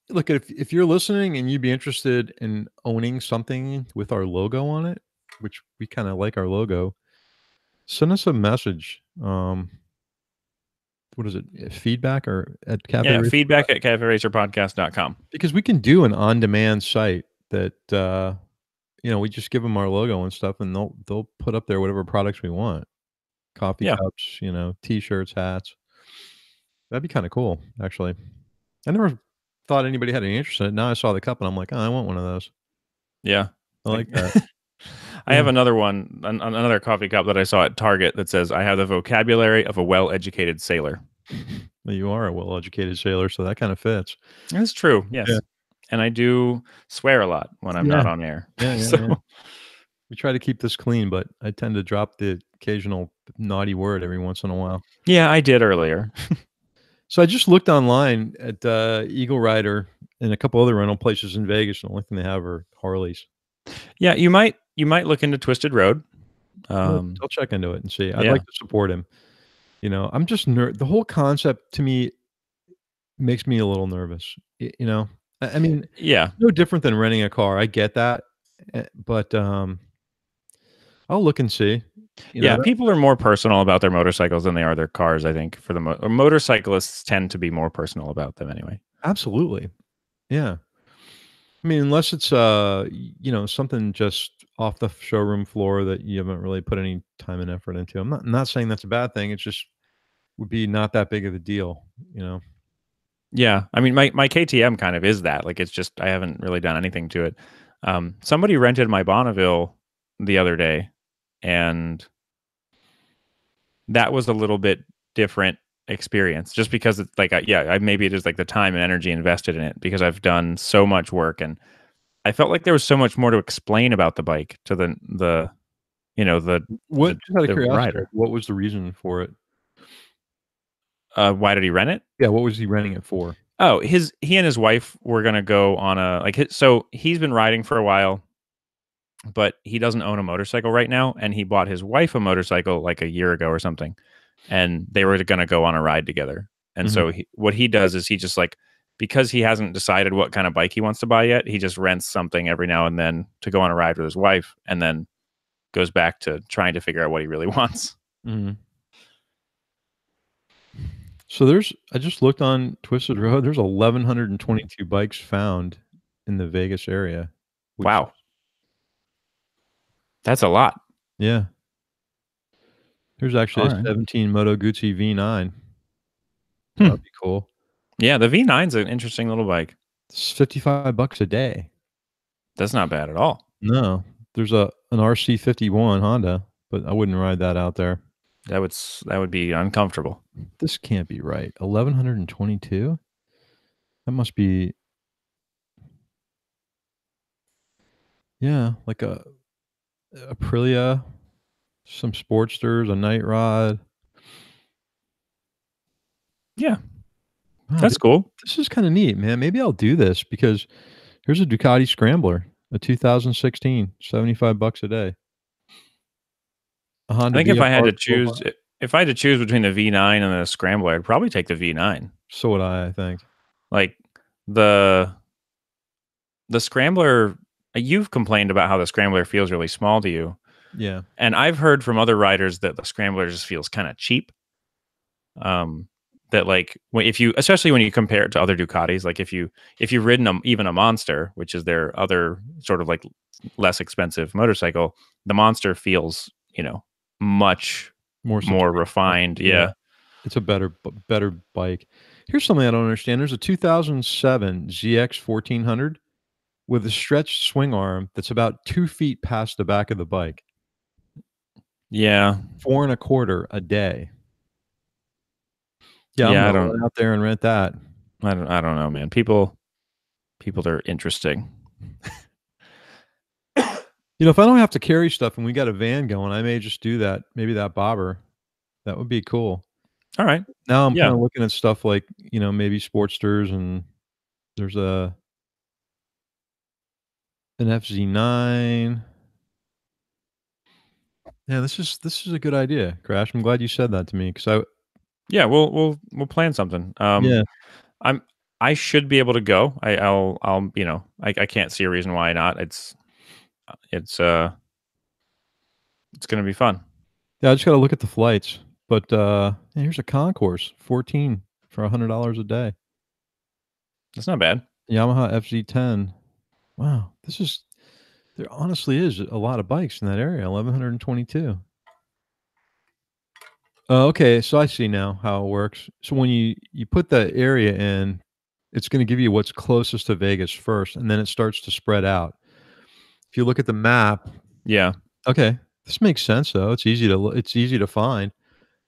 look, if you're listening and you'd be interested in owning something with our logo on it, which we kinda like our logo, send us a message. What is it? Feedback or at Cafe yeah, Racer feedback at caferacerpodcast.com. because we can do an on-demand site that, we just give them our logo and stuff, and they'll put up there whatever products we want. Coffee Yeah. cups, T-shirts, hats. That'd be kinda cool, actually. I never thought anybody had any interest in it. Now I saw the cup and I'm like, "Oh, I want one of those." Yeah. I Like like that. I Yeah. have another one, another coffee cup that I saw at Target that says, I have the vocabulary of a well educated sailor. Well, you are a well-educated sailor, so that kinda fits. That's true. Yeah. Yes. and I do swear a lot when I'm Yeah. not on air. Yeah, yeah, So yeah. We try to keep this clean, but I tend to drop the occasional naughty word every once in a while. yeah, I did earlier. So I just looked online at, Eagle Rider and a couple other rental places in Vegas, and the only thing they have are Harleys. Yeah, you might look into Twisted Road. I'll check into it and see. I'd Yeah, like to support him. I'm just the whole concept to me makes me a little nervous, I mean, yeah, no different than renting a car, I get that, but, I'll look and see, yeah. that People are more personal about their motorcycles than they are their cars. I think for the or motorcyclists tend to be more personal about them anyway. absolutely, yeah. I mean, unless it's, something just off the showroom floor that you haven't really put any time and effort into. I'm not saying that's a bad thing, it's just would be not that big of a deal, you know? Yeah, I mean, my KTM kind of is that. Like, it's just I haven't really done anything to it. Somebody rented my Bonneville the other day, and that was a little bit different experience, just because it's like, maybe it is like the time and energy invested in it because I've done so much work, and I felt like there was so much more to explain about the bike to the you know What just out of the curiosity, like, rider. what was the reason for it? Why did he rent it? Yeah, what was he renting it for? Oh, he and his wife were gonna go on a so he's been riding for a while, but he doesn't own a motorcycle right now, and he bought his wife a motorcycle like a year ago or something, and they were gonna go on a ride together. And Mhm. so what he does is he just like, because he hasn't decided what kind of bike he wants to buy yet, he just rents something every now and then to go on a ride with his wife, and then goes back to trying to figure out what he really wants. Mhm. So I just looked on Twisted Road, there's 1,122 bikes found in the Vegas area, which Wow, that's a lot. yeah, there's actually All a right. 17 Moto Guzzi V9. That Hmm. would be cool. Yeah, the V9's an interesting little bike. It's $55 a day. That's not bad at all. No, there's an RC51 Honda, but I wouldn't ride that out there. That would be uncomfortable. This can't be right. 1,122? That must be yeah, like a Aprilia, some Sportsters, a Night Rod. Yeah, Wow, that's cool. this is kinda neat, man. Maybe I'll do this because here's a Ducati Scrambler, a 2016, $75 a day. A I Honda think VFR 1200. if I had to choose between the V9 and the Scrambler, I'd probably take the V9. So would I think. Like the Scrambler, you've complained about how the Scrambler feels really small to you, Yeah. and I've heard from other riders that the Scrambler just feels kind of cheap. Um, that like if you, especially when you compare it to other Ducatis, like if you've ridden even a Monster, which is their other sort of like less expensive motorcycle, the Monster feels much More more substantial. refined. Yeah. Yeah, It's a better bike. Here's something I don't understand. There's a 2007 ZX 1400 with a stretched swing arm that's about 2 feet past the back of the bike. yeah, 4 and a quarter a day. Yeah, I'm yeah. gonna run out there and rent that. I don't know, man. People are interesting. If I don't have to carry stuff and we got a van going, I may just do that. Maybe that bobber. That would be cool. All right. Now I'm Yeah. kinda looking at stuff like, maybe Sportsters and there's an FZ9. Yeah, this is a good idea, Crash. I'm glad you said that to me because Yeah, we'll plan something. yeah. I'm I should be able to go. I'll I can't see a reason why not. It's it's gonna be fun. Yeah, I just gotta look at the flights. But, yeah, here's a Concourse, 14 for $100 a day. It's not bad. Yamaha FZ10. Wow, there honestly is a lot of bikes in that area, 1,122. Oh, okay, so I see now how it works. So when you put the area in, it's gonna give you what's closest to Vegas first, and then it starts to spread out. If you look at the map Yeah. okay, this makes sense, though. It's easy to find.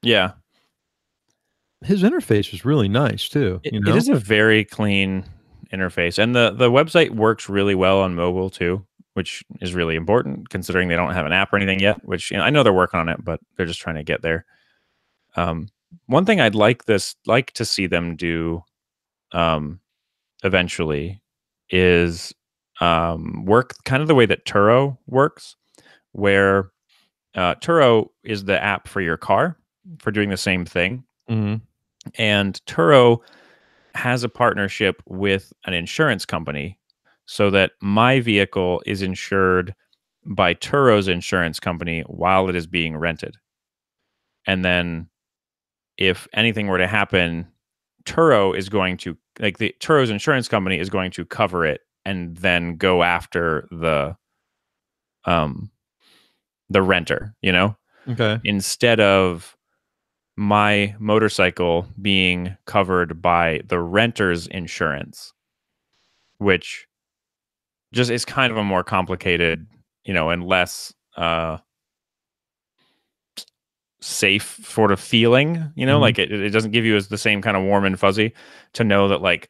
Yeah. His interface is really nice too, It is a very clean interface, and the website works really well on mobile too, which is really important considering they don't have an app or anything yet. Which I know they're working on it, but they're just trying to get there. Um, One thing I'd like to see them do um, eventually is work kind of the way that Turo works, where Turo is the app for your car for doing the same thing, Mm-hmm. and Turo has a partnership with an insurance company so that my vehicle is insured by Turo's insurance company while it is being rented. And then if anything were to happen, Turo is going to the Turo's insurance company is going to cover it and then go after um the renter, Okay. instead of my motorcycle being covered by the renter's insurance, which just is kind of a more complicated, and less safe sort of feeling, Mm-hmm. like it doesn't give you as the same kind of warm and fuzzy to know that like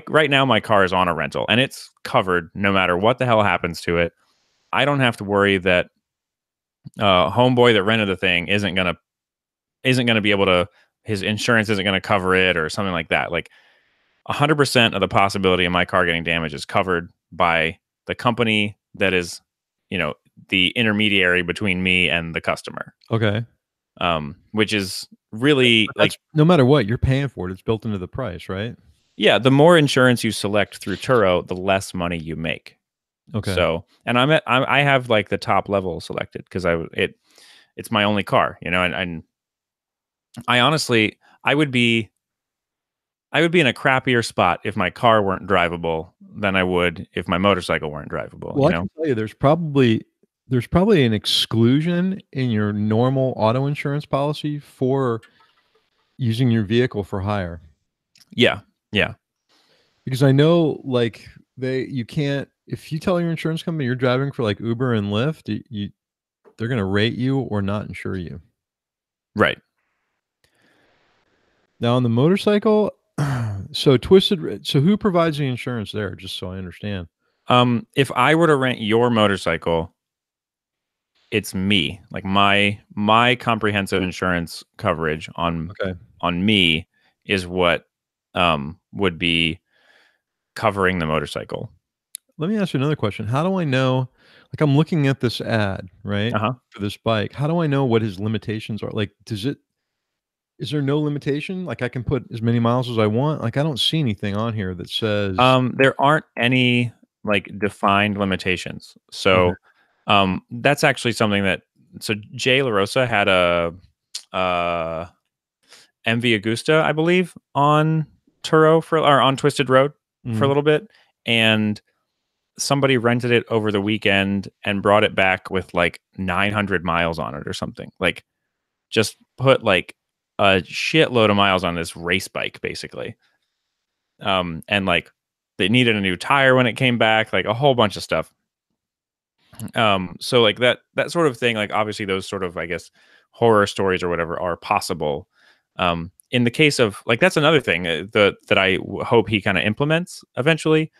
right now my car is on a rental and it's covered no matter what the hell happens to it. I don't have to worry that homeboy that rented the thing isn't gonna be able to, his insurance isn't gonna cover it or something like that. Like 100% of the possibility of my car getting damaged is covered by the company that is, the intermediary between me and the customer. Okay. Which is really But like, that's no matter what you're paying for it. It's built into the price, right? yeah, the more insurance you select through Turo, the less money you make. Okay. So, and I have like the top level selected because it's my only car, and I honestly, I would be in a crappier spot if my car weren't drivable than I would if my motorcycle weren't drivable, Well, I can tell you there's probably an exclusion in your normal auto insurance policy for using your vehicle for hire. Yeah. Yeah. Because I know, like, you can't if you tell your insurance company you're driving for, like, Uber and Lyft, they're gonna rate you or not insure you. Right. Now on the motorcycle, so who provides the insurance there? Just so I understand. If I were to rent your motorcycle, it's me. Like my comprehensive insurance coverage Okay. on me is what would be covering the motorcycle. Let me ask you another question. How do I know, like, I'm looking at this ad, right, Uh-huh. for this bike. How do I know what his limitations are? Like, is there no limitation? Like, I can put as many miles as I want? Like, I don't see anything on here that says. There aren't any like defined limitations. Okay. So that's actually something that, so Jay LaRosa had a uh MV Agusta, I believe, on Turo or on Twisted Road for a Mhm. little bit. And somebody rented it over the weekend and brought it back with like 900 miles on it or something. Like just put like a shitload of miles on this race bike, basically. And like they needed a new tire when it came back, like a whole bunch of stuff. So like that sort of thing, like obviously those sort of, I guess, horror stories or whatever are possible. In the case of like, that's another thing that I hope he kind of implements eventually.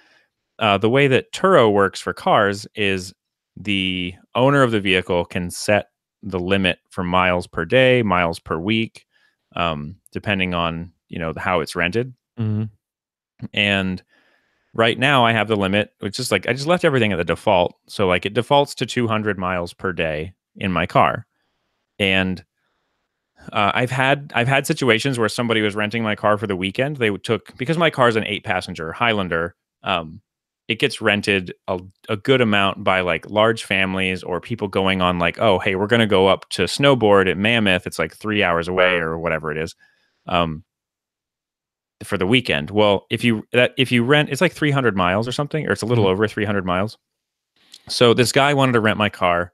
The way that Turo works for cars is the owner of the vehicle can set the limit for miles per day, miles per week, depending on how it's rented. Mhm. And right now, I have the limit, which is like I just left everything at the default, so like it defaults to 200 miles per day in my car. And I've had situations where somebody was renting my car for the weekend. They took, because my car is an 8-passenger Highlander. It gets rented a good amount by like large families or people going on like, oh, hey, we're going to go up to snowboard at Mammoth. It's like 3 hours away or whatever it is, for the weekend. Well, if you rent, it's like 300 miles or something, or it's a little Mhm. over 300 miles. So this guy wanted to rent my car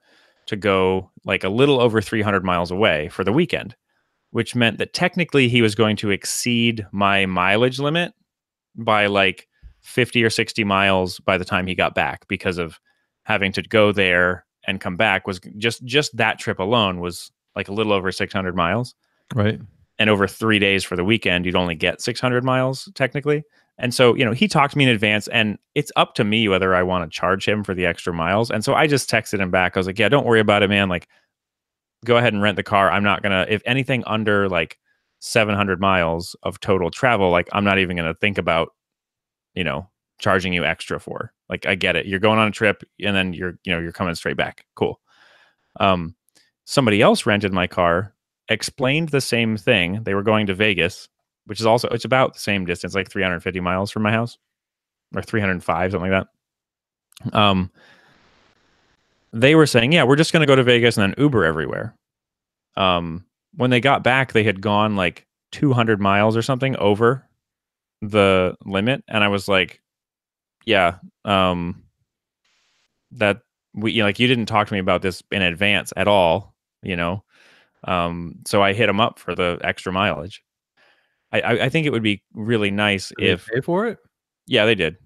to go like a little over 300 miles away for the weekend, which meant that technically he was going to exceed my mileage limit by like 50 or 60 miles by the time he got back, because of having to go there and come back. Was just that trip alone was like a little over 600 miles. Right. And over 3 days for the weekend, you'd only get 600 miles technically. And so, he talked to me in advance, and it's up to me whether I want to charge him for the extra miles. And so I just texted him back. I was like, yeah, don't worry about it, man. Like, go ahead and rent the car. I'm not going to, if anything under like 700 miles of total travel, like, I'm not even going to think about, charging you extra for. Like, I get it. You're going on a trip and then you're coming straight back. Cool. Somebody else rented my car, explained the same thing. They were going to Vegas, which is also, it's about the same distance, like 350 miles from my house, or 305, something like that. They were saying, yeah, we're just going to go to Vegas and then Uber everywhere. When they got back, they had gone like 200 miles or something over the limit. And I was like, yeah, that you didn't talk to me about this in advance at all, so I hit them up for the extra mileage. I think it would be really nice Did if they pay for it? Yeah, they did.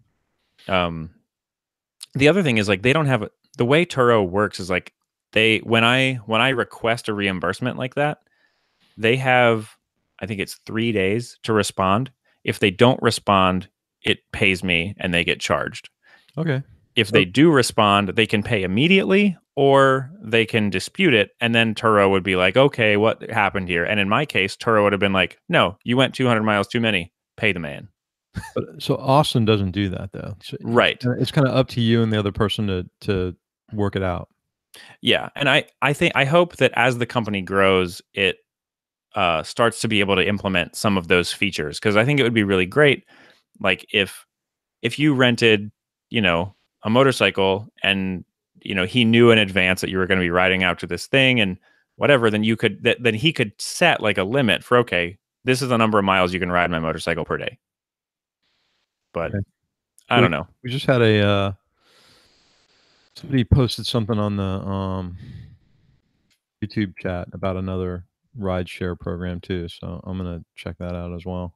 The other thing is, like, they don't have the way Turo works is like, when I request a reimbursement like that, they have, I think it's 3 days to respond. If they don't respond, it pays me and they get charged. Okay. If they do respond, they can pay immediately, or they can dispute it, and then Turo would be like, okay, what happened here? And in my case, Turo would have been like, no, you went 200 miles too many, pay the man. So Austin doesn't do that though. So Right. it's kind of up to you and the other person to work it out. Yeah. And I hope that as the company grows, it starts to be able to implement some of those features, because I think it would be really great. Like, if you rented, a motorcycle, and he knew in advance that you were going to be riding out to this thing and whatever, then then he could set like a limit for, okay, this is the number of miles you can ride my motorcycle per day. But Okay. I don't know. We just had somebody posted something on the YouTube chat about another ride share program too, so I'm gonna check that out as well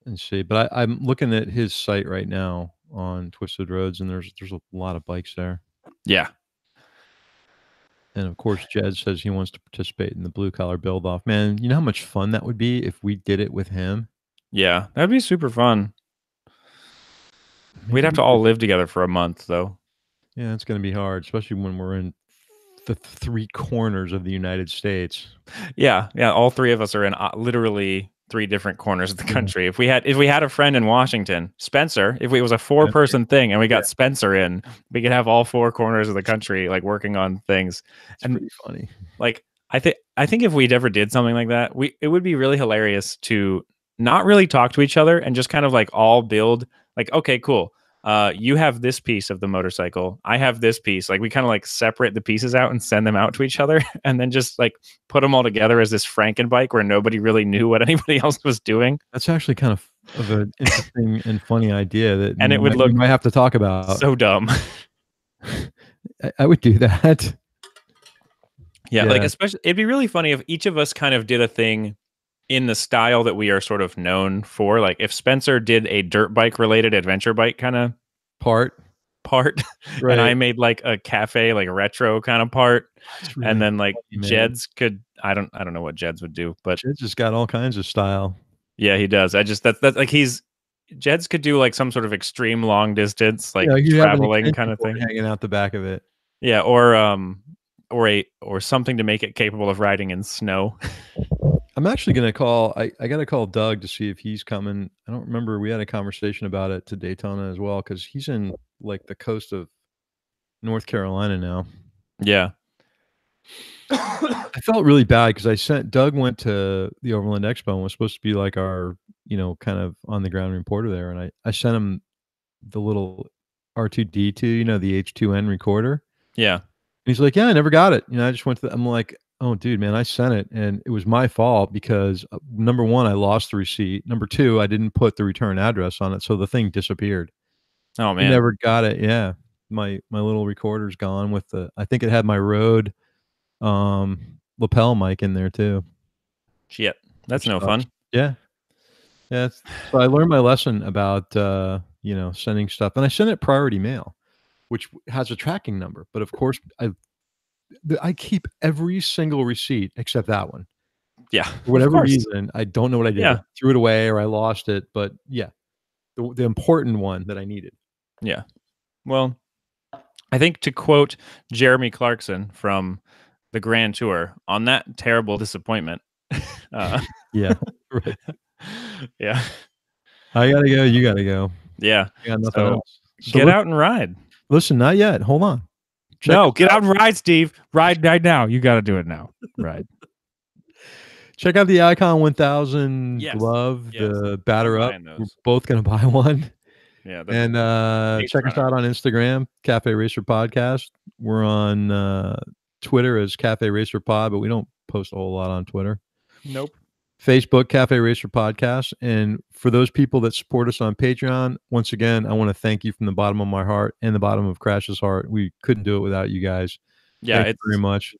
and see. But I'm looking at his site right now on Twisted Roads, and there's a lot of bikes there. Yeah. And of course, Jed says he wants to participate in the blue collar build off. Man, you know how much fun that would be if we did it with him? Yeah. That'd be super fun. We'd have to all live together for a month, though. Yeah, it's gonna be hard, especially when we're in the 3 corners of the United States. Yeah. Yeah. All three of us are in literally 3 different corners of the country. If we had a friend in Washington, Spencer, if it was a 4-person thing and we got Spencer in, we could have all 4 corners of the country like working on things. It's pretty funny. Like, I think if we'd ever did something like that, it would be really hilarious to not really talk to each other and just kind of like all build, like, okay, cool. You have this piece of the motorcycle. I have this piece. Like, we kind of like separate the pieces out and send them out to each other, and then just like put them all together as this Frankenbike where nobody really knew what anybody else was doing. That's actually kind of an interesting and funny idea that And it would look we might have to talk about. so dumb. I would do that. Yeah, like, especially, it'd be really funny if each of us kind of did a thing in the style that we are sort of known for. Like, if Spencer did a dirt bike related adventure bike kind of part, right. And I made like a cafe, like a retro kind of part. Really, and then like funny, Jed's could, I don't know what Jed's would do, but Jed's just got all kinds of style. Yeah, he does. That's like, Jed's could do like some sort of extreme long distance, like traveling kind of thing, hanging out the back of it. Yeah, or something to make it capable of riding in snow. I'm actually gonna call. I gotta call Doug to see if he's coming. I don't remember. We had a conversation about it to Daytona as well, because he's in like the coast of North Carolina now. Yeah. I felt really bad because Doug went to the Overland Expo and was supposed to be like our, kind of on the ground reporter there, and I sent him the little R2D2, the H2N recorder. Yeah. And he's like, yeah, I never got it. I just went to I'm like, oh, dude, man, I sent it, and it was my fault because, number one, I lost the receipt. Number two, I didn't put the return address on it, so the thing disappeared. Oh, man. I never got it, yeah. My little recorder's gone with I think it had my Rode lapel mic in there too. Shit, that's no fun. Yeah. So I learned my lesson about, sending stuff, and I sent it priority mail, which has a tracking number. But of course, I keep every single receipt except that one. Yeah, For of whatever course. reason, I don't know what I did. I Yeah, threw it away or I lost it, but yeah, the important one that I needed. yeah. Well, I think to quote Jeremy Clarkson from the Grand Tour, on that terrible disappointment. Uh, Yeah, right. yeah, I gotta go. You gotta go. yeah. I got nothing So else. So get out and ride. listen, not yet. Hold on. Check No, us get out. out and ride, Steve. Ride right now. You got to do it now. Ride. Check out the Icon 1000 Yes. glove, Yes. the I'm batter up. buying We're those. both gonna buy one. Yeah. The And paint's check us running. out on Instagram, Cafe Racer Podcast. We're on Twitter as Cafe Racer Pod, but we don't post a whole lot on Twitter. Nope. Facebook, Cafe Racer Podcast. And for those people that support us on Patreon, once again, I want to thank you from the bottom of my heart and the bottom of Crash's heart. We couldn't do it without you guys. Yeah. Thank you very It's much.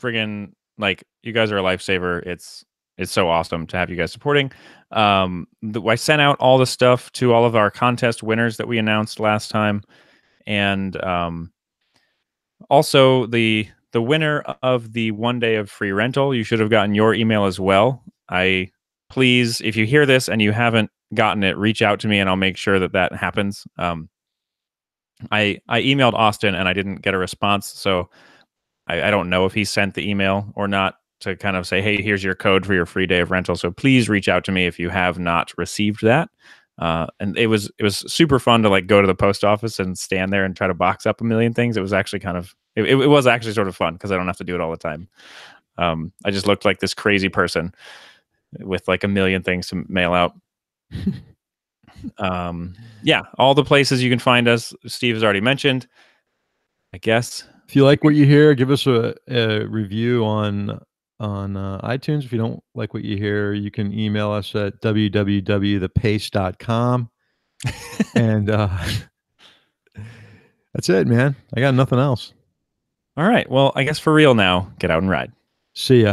friggin' like you guys are a lifesaver. It's so awesome to have you guys supporting. I sent out all the stuff to all of our contest winners that we announced last time, and also the winner of the 1 day of free rental. You should have gotten your email as well. Please, if you hear this and you haven't gotten it, reach out to me and I'll make sure that that happens. I emailed Austin and I didn't get a response, so I don't know if he sent the email or not to kind of say, hey, here's your code for your free day of rental. So please reach out to me if you have not received that. And it was super fun to like go to the post office and stand there and try to box up a million things. It was actually kind of it was actually sort of fun because I don't have to do it all the time. I just looked like this crazy person with like a million things to mail out. Yeah, all the places you can find us, Steve has already mentioned. I guess. If you like what you hear, give us a review on iTunes. If you don't like what you hear, you can email us at www.thepace.com. And that's it, man. I got nothing else. All right. Well, I guess for real now, get out and ride. See ya.